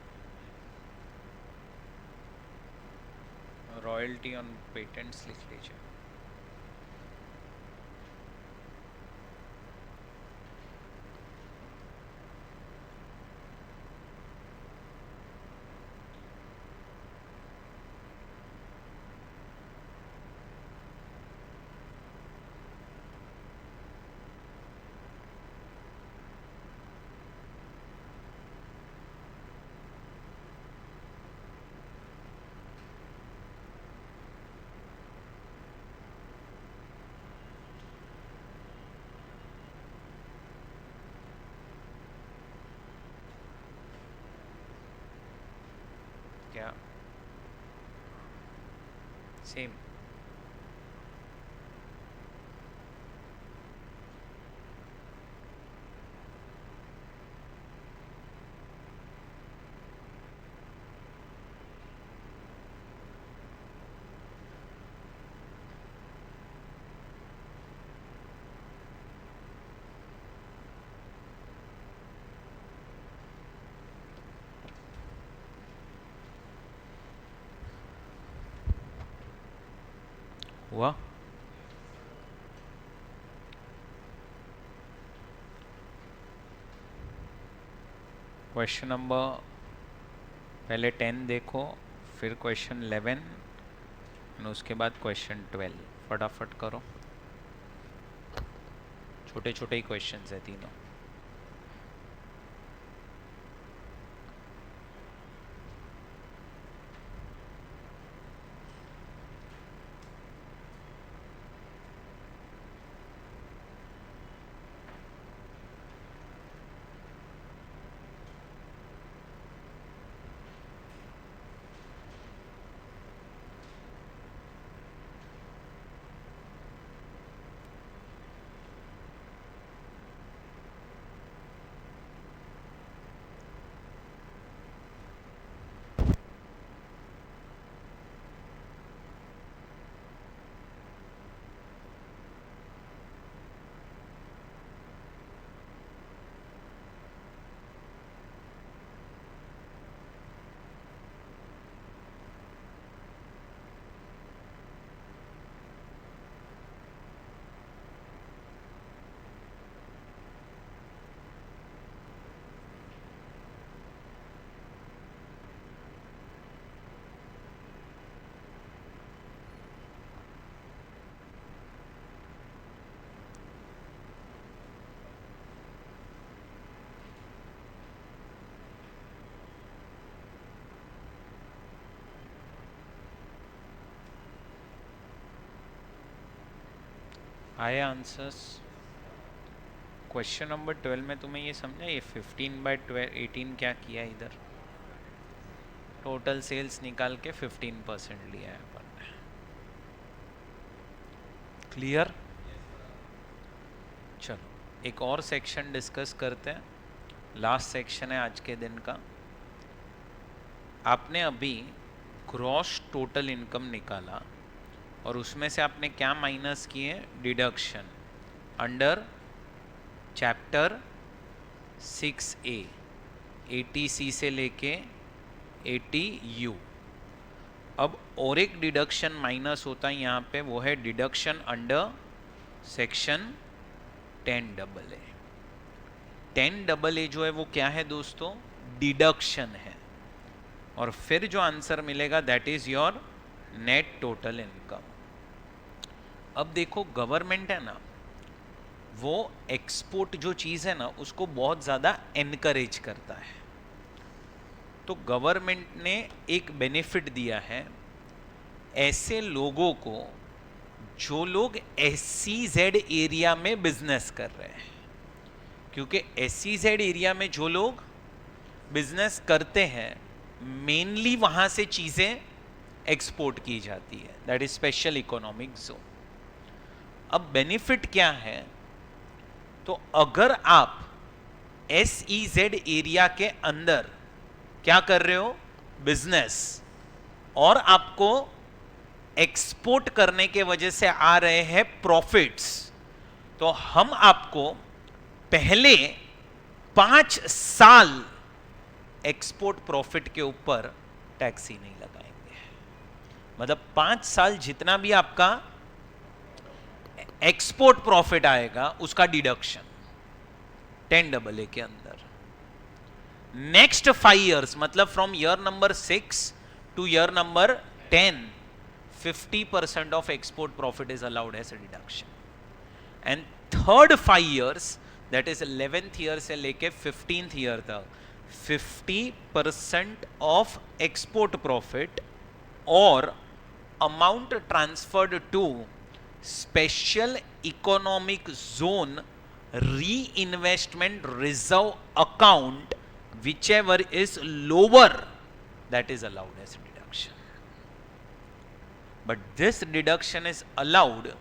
Royalty on patents लिख लीजिए. क्या सेम? हुआ? क्वेश्चन नंबर पहले 10 देखो, फिर क्वेश्चन 11 और उसके बाद क्वेश्चन 12. फटाफट करो, छोटे छोटे ही क्वेश्चन है तीनों. आए आंसर्स? क्वेश्चन नंबर 12 में तुम्हें ये समझा, ये 15/18 क्या किया इधर? टोटल सेल्स निकाल के 15% लिया है अपन ने. क्लियर? चलो एक और सेक्शन डिस्कस करते हैं. लास्ट सेक्शन है आज के दिन का. आपने अभी ग्रॉस टोटल इनकम निकाला और उसमें से आपने क्या माइनस किए? Deduction under chapter 6A, 80C से लेके 80U. अब और एक डिडक्शन माइनस होता है यहाँ पे, वो है deduction under section 10AA. 10AA जो है वो क्या है दोस्तों? डिडक्शन है. और फिर जो आंसर मिलेगा that is your net total income. अब देखो गवर्नमेंट है ना, वो एक्सपोर्ट जो चीज़ है ना उसको बहुत ज़्यादा एनकरेज करता है. तो गवर्नमेंट ने एक बेनिफिट दिया है ऐसे लोगों को जो लोग SEZ एरिया में बिजनेस कर रहे हैं. क्योंकि SEZ एरिया में जो लोग बिजनेस करते हैं मेनली वहाँ से चीज़ें एक्सपोर्ट की जाती है. That is special economic zone. अब बेनिफिट क्या है? तो अगर आप SEZ एरिया के अंदर क्या कर रहे हो? बिजनेस, और आपको एक्सपोर्ट करने के वजह से आ रहे हैं प्रॉफिट्स, तो हम आपको पहले 5 साल एक्सपोर्ट प्रॉफिट के ऊपर टैक्स ही नहीं लगाएंगे। मतलब 5 साल जितना भी आपका एक्सपोर्ट प्रॉफिट आएगा उसका डिडक्शन 10AA के अंदर। नेक्स्ट 5 years मतलब from year number 6 to year number 10 50% of export profit is allowed as a deduction. And third 5 years that is 11th year से लेके 15th ईयर तक 50% ऑफ एक्सपोर्ट प्रॉफिट और amount transferred to special economic zone reinvestment reserve account whichever is lower that is allowed as deduction, but this deduction is allowed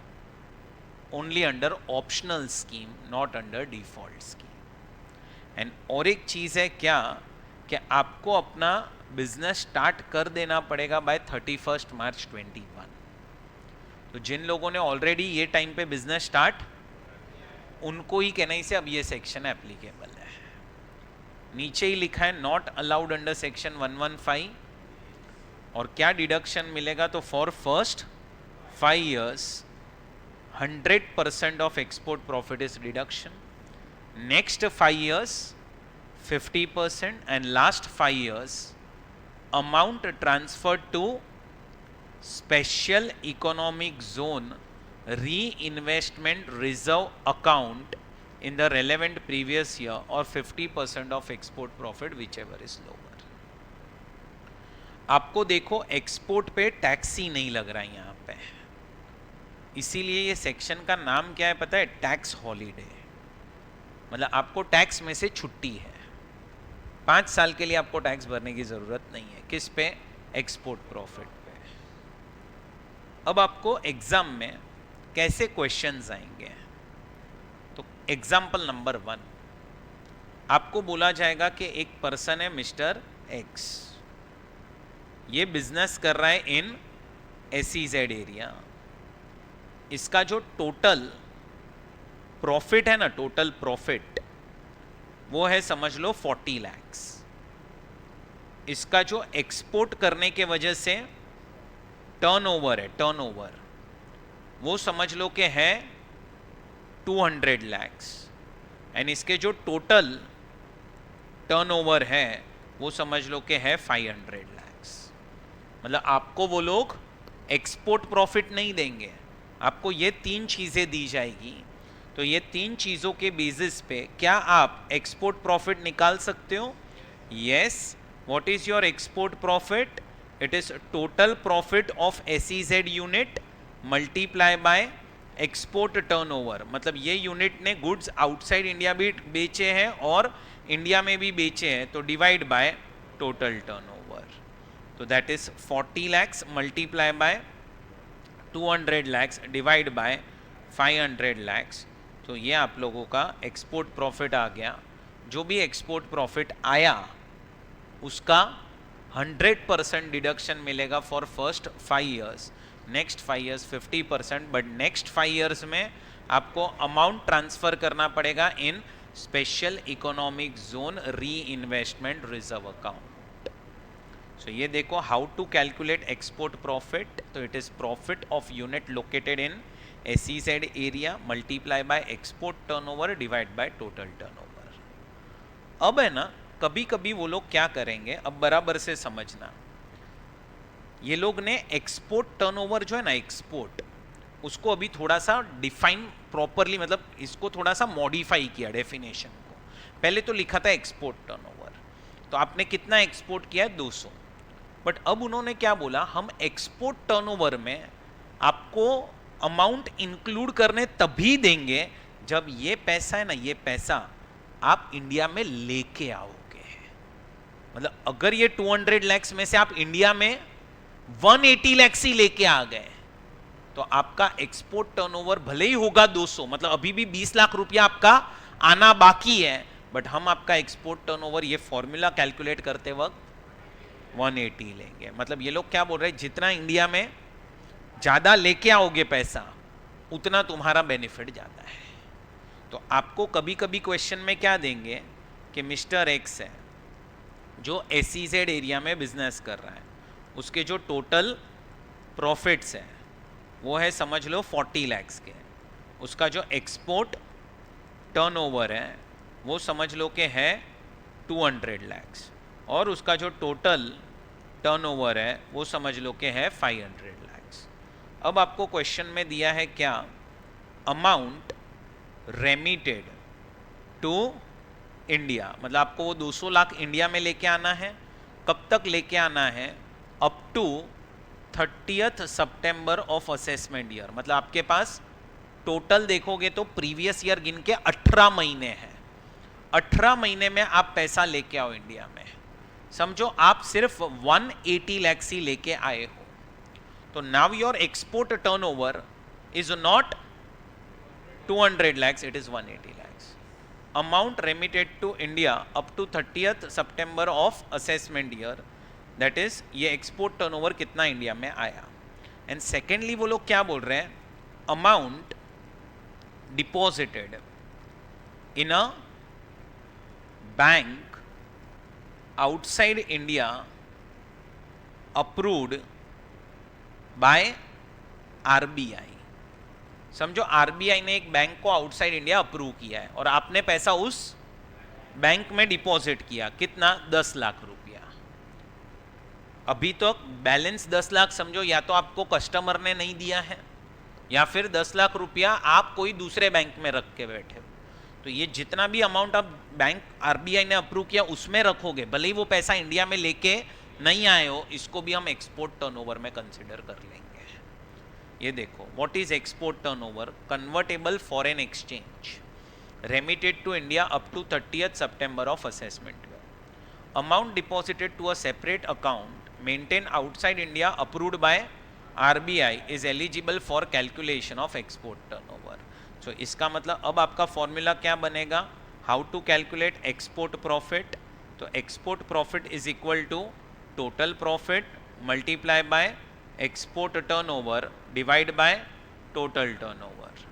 only under optional scheme not under default scheme. and और एक चीज है क्या कि आपको अपना बिजनेस स्टार्ट कर देना पड़ेगा बाय 31 मार्च 21। तो जिन लोगों ने ऑलरेडी ये टाइम पे बिजनेस स्टार्ट उनको ही कहना से अब ये सेक्शन एप्लीकेबल है। नीचे ही लिखा है नॉट अलाउड अंडर सेक्शन 115 और क्या डिडक्शन मिलेगा तो for first 5 years 100% of export profit is deduction, next 5 years 50% and last 5 years amount transferred to special economic zone reinvestment reserve account in the relevant previous year or 50% of export profit whichever is lower। आपको देखो एक्सपोर्ट पे टैक्स ही नहीं लग रहा है यहां पे, इसीलिए ये सेक्शन का नाम क्या है पता है, टैक्स हॉलीडे। मतलब आपको टैक्स में से छुट्टी है, 5 साल के लिए आपको टैक्स भरने की जरूरत नहीं है। किस पे? एक्सपोर्ट प्रॉफिट पे। अब आपको एग्जाम में कैसे क्वेश्चंस आएंगे, तो एग्जाम्पल नंबर 1 आपको बोला जाएगा कि एक पर्सन है मिस्टर एक्स, ये बिजनेस कर रहा है इन SEZ एरिया। इसका जो टोटल प्रॉफिट है ना, टोटल प्रॉफिट वो है समझ लो 40 lakhs। इसका जो एक्सपोर्ट करने के वजह से टर्नओवर है, टर्नओवर वो समझ लो कि है 200 lakhs एंड इसके जो टोटल टर्नओवर है वो समझ लो कि है 500 lakhs। मतलब आपको वो लोग एक्सपोर्ट प्रॉफिट नहीं देंगे, आपको ये 3 चीजें दी जाएगी। तो ये 3 चीजों के बेसिस पे क्या आप एक्सपोर्ट प्रॉफिट निकाल सकते हो? Yes. What is your export profit? It is total profit of SEZ unit multiply by export turnover. मतलब ये यूनिट ने गुड्स आउटसाइड इंडिया भी बेचे हैं और इंडिया में भी बेचे हैं, तो डिवाइड बाय टोटल टर्नओवर। तो that is 40 lakhs multiply by 200 lakhs divide by 500 lakhs। तो ये आप लोगों का एक्सपोर्ट प्रॉफिट आ गया। जो भी एक्सपोर्ट प्रॉफिट आया उसका 100% डिडक्शन मिलेगा for first 5 years, next 5 years 50%, but next 5 years में आपको अमाउंट ट्रांसफर करना पड़ेगा in special economic zone reinvestment reserve account. So ये देखो how to calculate export profit. तो it is profit of unit located in SEZ area multiply by export turnover divide by total turnover. अब है ना कभी कभी वो लोग क्या करेंगे, अब बराबर से समझना, ये लोग ने एक्सपोर्ट टर्नओवर जो है ना, एक्सपोर्ट उसको अभी थोड़ा सा डिफाइन प्रॉपरली, मतलब इसको थोड़ा सा मॉडिफाई किया डेफिनेशन को। पहले तो लिखा था एक्सपोर्ट टर्नओवर, तो आपने कितना एक्सपोर्ट किया है? 200। बट अब उन्होंने क्या बोला, हम एक्सपोर्ट टर्नओवर में आपको अमाउंट इंक्लूड करने तभी देंगे जब ये पैसा है ना, ये पैसा आप इंडिया में लेके आओगे। मतलब अगर ये 200 lakhs में से आप इंडिया में 180 lakhs ही लेके आ गए तो आपका एक्सपोर्ट टर्नओवर भले ही होगा 200, मतलब अभी भी 20 लाख रुपया आपका आना बाकी है, बट हम आपका एक्सपोर्ट टर्नओवर ये फॉर्मूला कैलकुलेट करते वक्त 180 लेंगे। मतलब ये लोग क्या बोल रहे हैं, जितना इंडिया में ज्यादा लेके आओगे पैसा उतना तुम्हारा बेनिफिट ज्यादा है। तो आपको कभी कभी क्वेश्चन में क्या देंगे कि मिस्टर एक्स है, जो SEZ एरिया में बिजनेस कर रहा है उसके जो टोटल प्रॉफिट्स है वो है समझ लो 40 lakhs के, उसका जो एक्सपोर्ट टर्नओवर है वो समझ लो कि है 200 lakhs और उसका जो टोटल टर्नओवर है वो समझ लो कि है 500 lakhs। अब आपको क्वेश्चन में दिया है क्या, अमाउंट रेमिटेड टू इंडिया, मतलब आपको वो 200 लाख इंडिया में लेके आना है, कब तक लेके आना है, up to 30th September of assessment year, मतलब आपके पास टोटल देखोगे तो प्रीवियस ईयर गिन के 18 महीने हैं, 18 महीने में आप पैसा लेके आओ इंडिया में। समझो आप सिर्फ 180 lakhs ही लेके आए हो, तो now your export turnover is not 200 lakhs, it is 180 lakhs. Amount remitted to India up to 30th September of assessment year, that is ये एक्सपोर्ट टर्नओवर कितना इंडिया में आया। एंड सेकेंडली वो लोग क्या बोल रहे हैं, amount deposited in a bank outside India approved by RBI। समझो RBI ने एक बैंक को आउटसाइड इंडिया अप्रूव किया है और आपने पैसा उस बैंक में डिपॉजिट किया, कितना, 10 लाख रुपया। अभी तो बैलेंस 10 लाख समझो या तो आपको कस्टमर ने नहीं दिया है या फिर 10 लाख रुपया आप कोई दूसरे बैंक में रख के बैठे हो, तो ये जितना भी अमाउंट आप बैंक RBI ने अप्रूव किया उसमें रखोगे, भले ही वो पैसा इंडिया में लेके नहीं आए हो, इसको भी हम एक्सपोर्ट टर्नओवर में कंसिडर कर लेंगे। ये देखो, what is export turnover, convertible foreign exchange remitted to India up to 30th September of assessment, amount deposited to a separate account maintain outside India approved by RBI is eligible for calculation of export turnover. So इसका मतलब अब आपका फॉर्मूला क्या बनेगा, how to calculate export profit, तो export profit is equal to total profit multiply by export turnover divide by total turnover.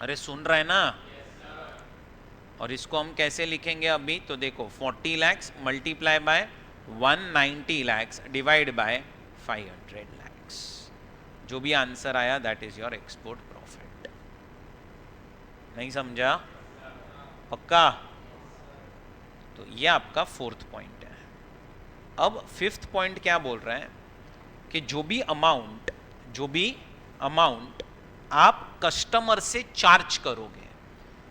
अरे सुन रहे हैं ना, और इसको हम कैसे लिखेंगे अभी, तो देखो 40 lakhs multiply by 190 lakhs divide by 500 lakhs, जो भी आंसर आया that is your export profit. नहीं समझा, पक्का? तो ये आपका 4th पॉइंट है। अब 5th पॉइंट क्या बोल रहे हैं कि जो भी अमाउंट आप कस्टमर से चार्ज करोगे,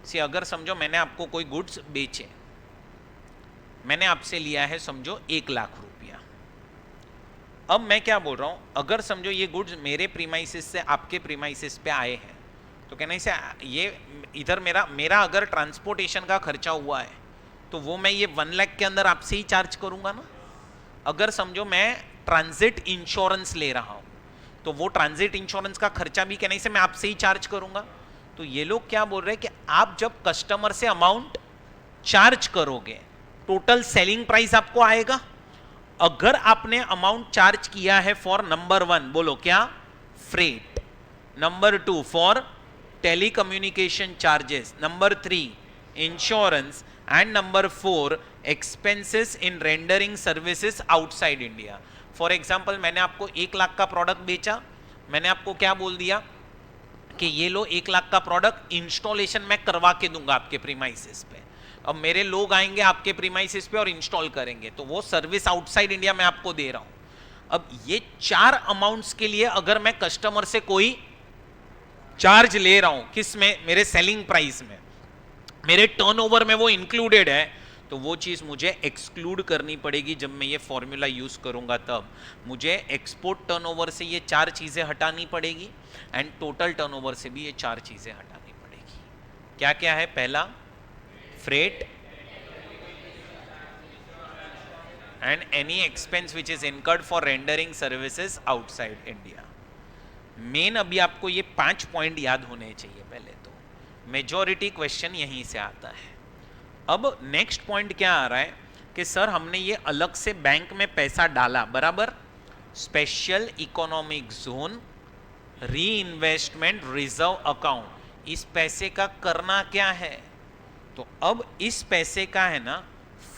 से अगर समझो मैंने आपको कोई गुड्स बेचे, मैंने आपसे लिया है समझो 1 लाख रुपया, अब मैं क्या बोल रहा हूं, अगर समझो ये गुड्स मेरे प्रीमाइसिस से आपके प्रीमाइसिस पे आए हैं, तो कहने से ये इधर मेरा अगर ट्रांसपोर्टेशन का खर्चा हुआ है तो वो मैं ये 1 लाख के अंदर आपसे ही चार्ज करूंगा ना। अगर समझो मैं ट्रांजिट इंश्योरेंस ले रहा हूं तो वो ट्रांजिट इंश्योरेंस का खर्चा भी कहने से मैं आपसे ही चार्ज करूंगा। तो ये लोग क्या बोल रहे हैं कि आप जब कस्टमर से अमाउंट चार्ज करोगे, टोटल सेलिंग प्राइस आपको आएगा। अगर आपने अमाउंट चार्ज किया है फॉर नंबर 1, बोलो क्या, freight, number 2 for telecommunication charges, number 3 insurance, and number 4 expenses in rendering services outside India. For example मैंने आपको 1 लाख का प्रोडक्ट बेचा, मैंने आपको क्या बोल दिया कि ये लो 1 लाख का प्रोडक्ट इंस्टॉलेशन मैं करवा के दूंगा आपके प्रीमाइसिस पे, अब मेरे लोग आएंगे आपके प्रीमाइसिस पे और इंस्टॉल करेंगे, तो वो सर्विस आउटसाइड इंडिया मैं आपको दे रहा हूं। अब ये 4 अमाउंट्स के लिए अगर मैं कस्टमर से कोई चार्ज ले रहा हूं, किस में, मेरे सेलिंग प्राइस में, मेरे टर्नओवर में वो इंक्लूडेड है, तो वो चीज मुझे एक्सक्लूड करनी पड़ेगी। जब मैं ये फॉर्मूला यूज करूंगा तब मुझे एक्सपोर्ट टर्नओवर से ये 4 चीजें हटानी पड़ेगी एंड टोटल टर्नओवर से भी ये 4 चीजें हटानी पड़ेगी। क्या क्या है, पहला freight and any expense which is incurred for rendering services outside India. Main अभी आपको ये 5 पॉइंट याद होने चाहिए पहले तो, मेजॉरिटी क्वेश्चन यहीं से आता है। अब नेक्स्ट पॉइंट क्या आ रहा है कि सर हमने ये अलग से बैंक में पैसा डाला, बराबर, special economic zone reinvestment reserve account, इस पैसे का करना क्या है, तो अब इस पैसे का है ना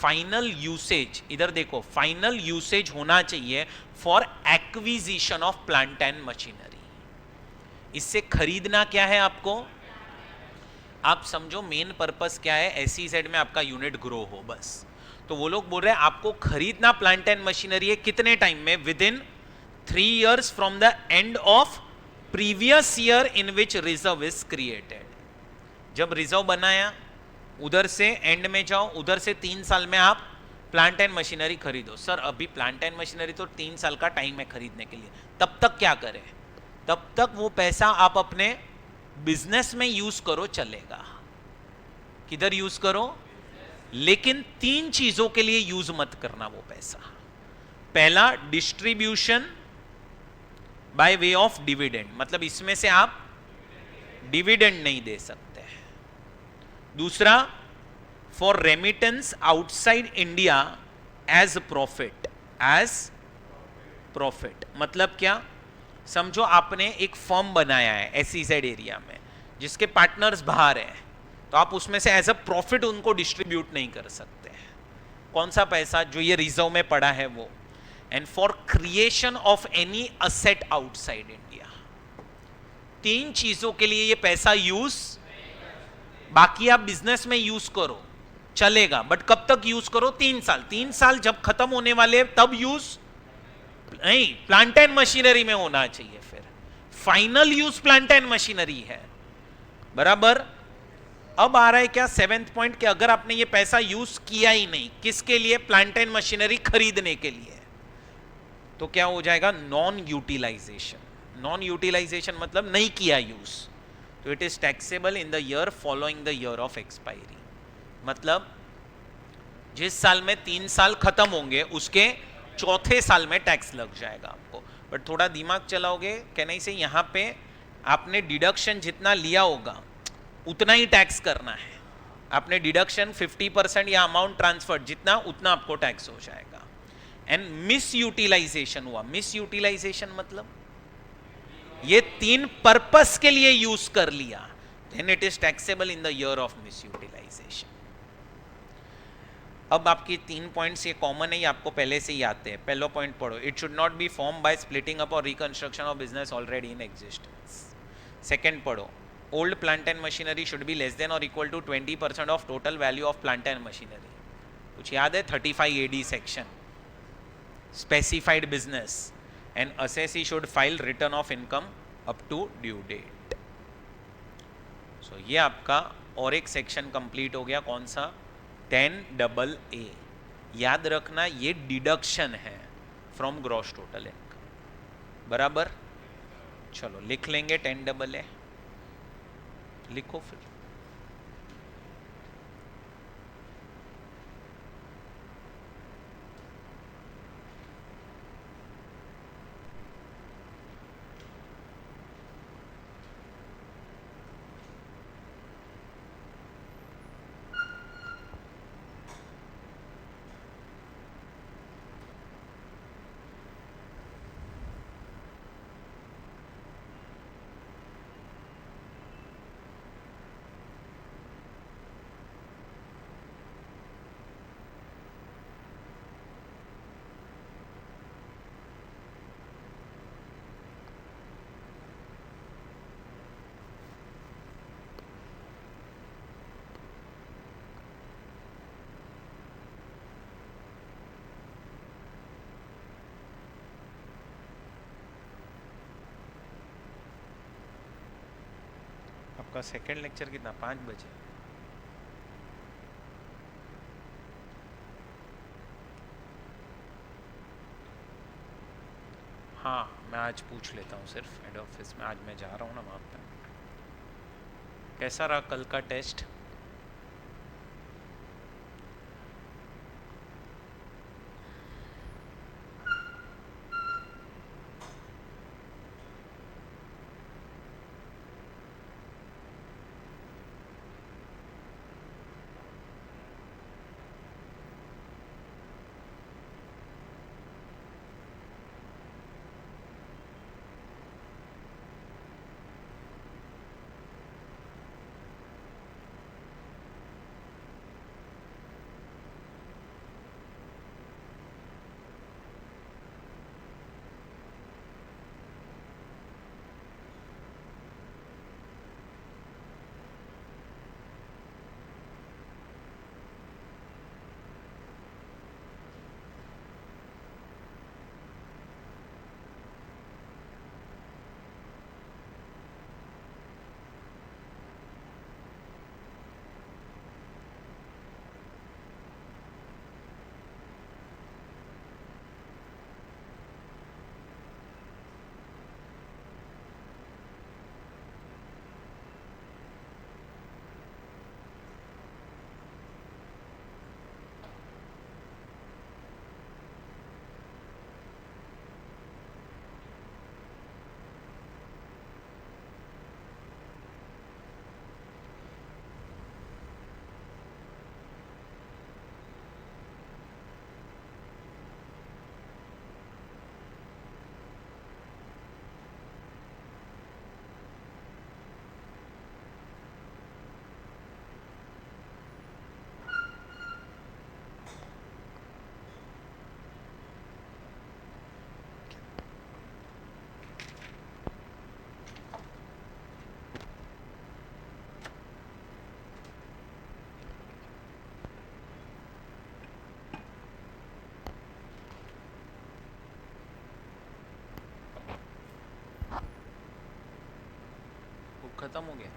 फाइनल यूसेज, इधर देखो, फाइनल यूसेज होना चाहिए for acquisition of plant and machinery. इससे खरीदना क्या है आपको, आप समझो मेन पर्पस क्या है, एसईजेड में आपका यूनिट ग्रो हो बस। तो वो लोग बोल रहे हैं आपको खरीदना प्लांट एंड मशीनरी है कितने टाइम में, with in 3 years from the end of previous year in which reserve is created. जब रिजर्व बनाया उधर से एंड में जाओ, उधर से 3 साल में आप प्लांट एंड मशीनरी खरीदो। सर अभी प्लांट एंड मशीनरी तो 3 साल का टाइम है खरीदने के लिए, तब तक क्या करें, तब तक वो पैसा आप अपने बिजनेस में यूज करो, चलेगा। किधर यूज करो, लेकिन 3 चीजों के लिए यूज मत करना वो पैसा। पहला, distribution by way of dividend, मतलब इसमें से आप डिविडेंड नहीं दे सकते। दूसरा, for remittance outside India as profit, as profit मतलब क्या, समझो आपने एक फर्म बनाया है एसईजेड एरिया में जिसके पार्टनर्स बाहर हैं, तो आप उसमें से एज अ प्रॉफिट उनको डिस्ट्रीब्यूट नहीं कर सकते। कौन सा पैसा, जो ये रिजर्व में पड़ा है वो। And for creation of any asset outside India, 3 चीजों के लिए ये पैसा यूज, बाकी आप बिजनेस में यूज करो चलेगा, बट कब तक यूज करो, 3 साल। 3 साल जब खत्म होने वाले तब यूज नहीं, प्लांट एंड मशीनरी में होना चाहिए। फिर final use plant and machinery है, बराबर। अब आ रहा है क्या 7th पॉइंट, कि अगर आपने ये पैसा यूज किया ही नहीं, किसके लिए, प्लांट एंड मशीनरी खरीदने के लिए, तो क्या हो जाएगा, नॉन यूटिलाइजेशन। नॉन यूटिलाइजेशन मतलब नहीं किया यूज, तो it is taxable in the year following the year of expiry. मतलब जिस साल में 3 साल खत्म होंगे उसके चौथे साल में टैक्स लग जाएगा आपको। बट थोड़ा दिमाग चलाओगे, कहना से यहाँ पे आपने डिडक्शन जितना लिया होगा उतना ही टैक्स करना है। आपने डिडक्शन 50% या अमाउंट ट्रांसफर जितना, उतना आपको टैक्स हो जाएगा। एंड मिस यूटिलाइजेशन हुआ, मिस यूटिलाइजेशन मतलब ये 3 पर्पस के लिए यूज कर लिया, then it is taxable in the year of misutilisation. अब आपकी 3 पॉइंट्स ये कॉमन है, ये आपको पहले से ही आते हैं। पहला पॉइंट पढ़ो, it should not be form by splitting up और reconstruction of business already in existence. Second पढ़ो, old plant and machinery should be less than और equal to 20% of total value of plant and machinery. कुछ याद है, 35 AD section, specified business and assessee should file return of income up to due date. So ये आपका और एक सेक्शन कंप्लीट हो गया, कौन सा, 10AA। याद रखना ये डिडक्शन है फ्रॉम ग्रॉस टोटल इनकम, बराबर। चलो लिख लेंगे 10AA, लिखो फिर। आपका सेकेंड लेक्चर कितना, 5 बजे? हाँ मैं आज पूछ लेता हूँ सिर्फ हेड ऑफिस में, आज मैं जा रहा हूँ ना वहाँ पे। कैसा रहा कल का टेस्ट? खत्म हो गया?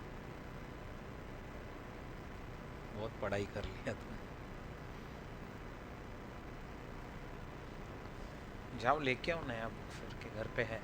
बहुत पढ़ाई कर लिया तुमने। जाओ लेके आओ नया बुक फिर के घर पे है।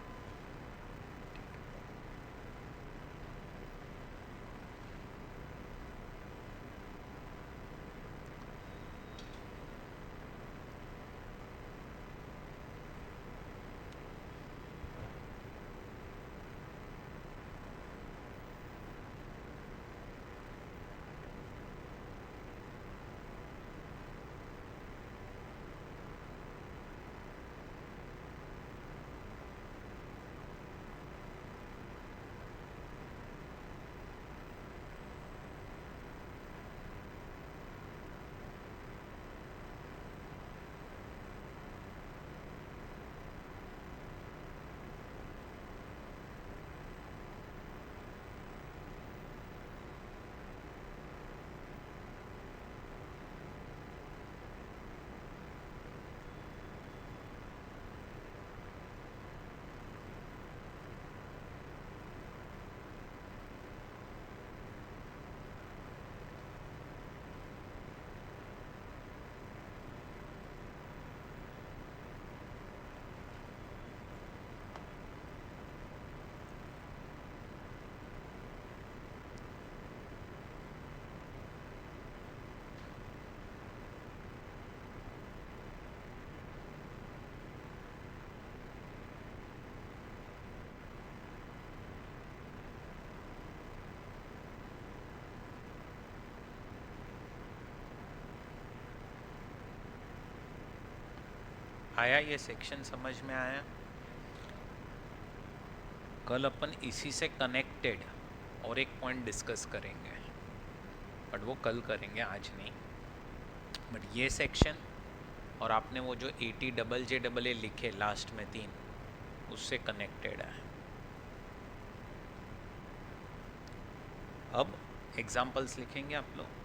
आया ये सेक्शन समझ में आया? कल अपन इसी से कनेक्टेड और एक पॉइंट डिस्कस करेंगे, बट वो कल करेंगे, आज नहीं। बट ये सेक्शन और आपने वो जो ATJJA लिखे लास्ट में 3, उससे कनेक्टेड है। अब एग्जाम्पल्स लिखेंगे आप लोग।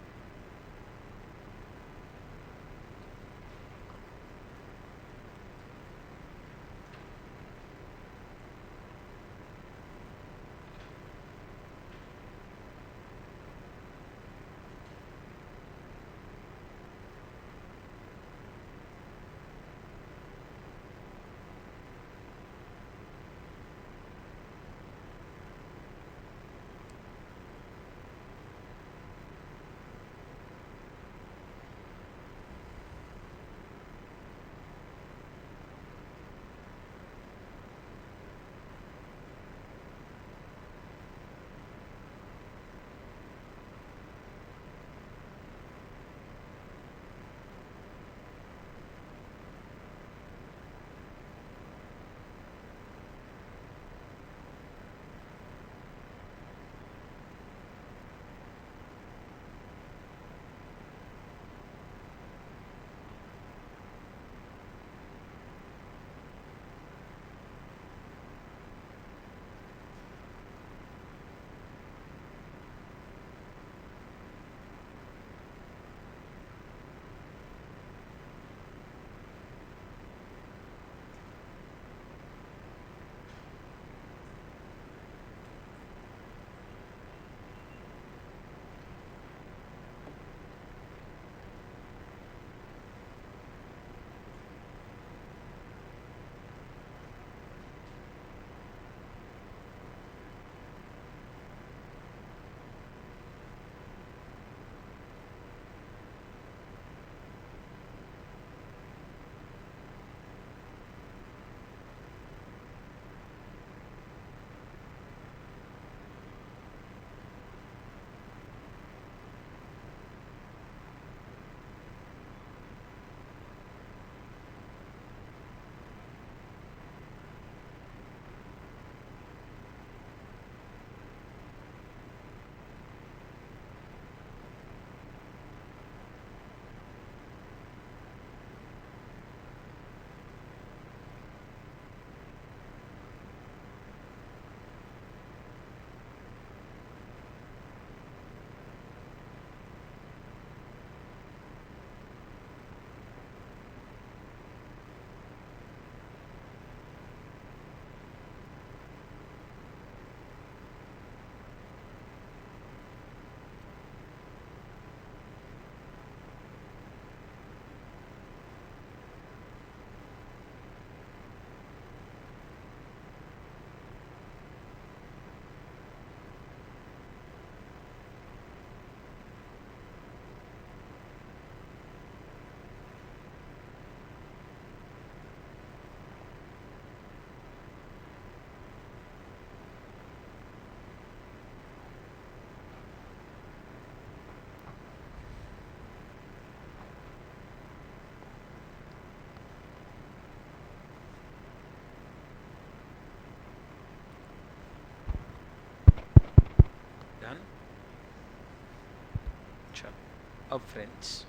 अब फ्रेंड्स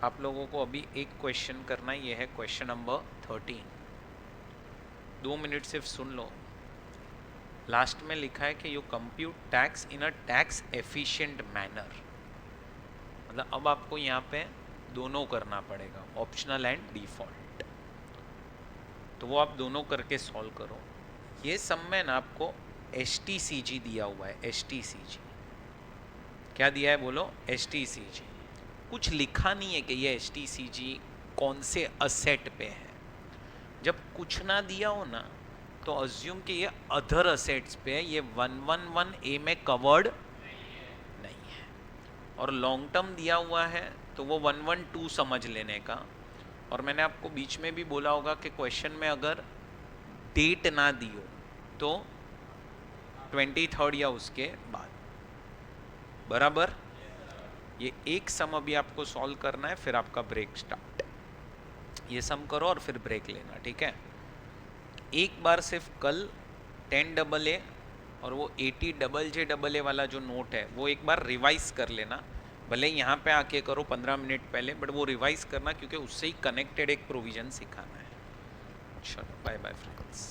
आप लोगों को अभी एक क्वेश्चन करना है, ये है क्वेश्चन नंबर 13। 2 मिनट सिर्फ सुन लो। लास्ट में लिखा है कि you compute tax in a tax efficient manner. मतलब अब आपको यहाँ पे दोनों करना पड़ेगा, ऑप्शनल एंड डिफॉल्ट। तो वो आप दोनों करके सॉल्व करो। ये सब में ना आपको HTCG दिया हुआ है। HTCG क्या दिया है बोलो? HTCG। कुछ लिखा नहीं है कि ये HTCG कौन से असेट पे है। जब कुछ ना दिया हो ना तो अज्यूम कि ये अदर असेट्स पे है, ये 111A में कवर्ड नहीं है। और लॉन्ग टर्म दिया हुआ है तो वो 112 समझ लेने का। और मैंने आपको बीच में भी बोला होगा कि क्वेश्चन में अगर डेट ना दी हो तो 23rd या उसके बाद। बराबर? ये एक सम अभी आपको सॉल्व करना है, फिर आपका ब्रेक स्टार्ट। ये सम करो और फिर ब्रेक लेना, ठीक है? एक बार सिर्फ कल 10AA और वो 80JJA वाला जो नोट है वो एक बार रिवाइज कर लेना। भले यहाँ पे आके करो 15 मिनट पहले, बट वो रिवाइज करना क्योंकि उससे ही कनेक्टेड एक प्रोविजन सिखाना है। चलो बाय बाय फ्रेंड्स।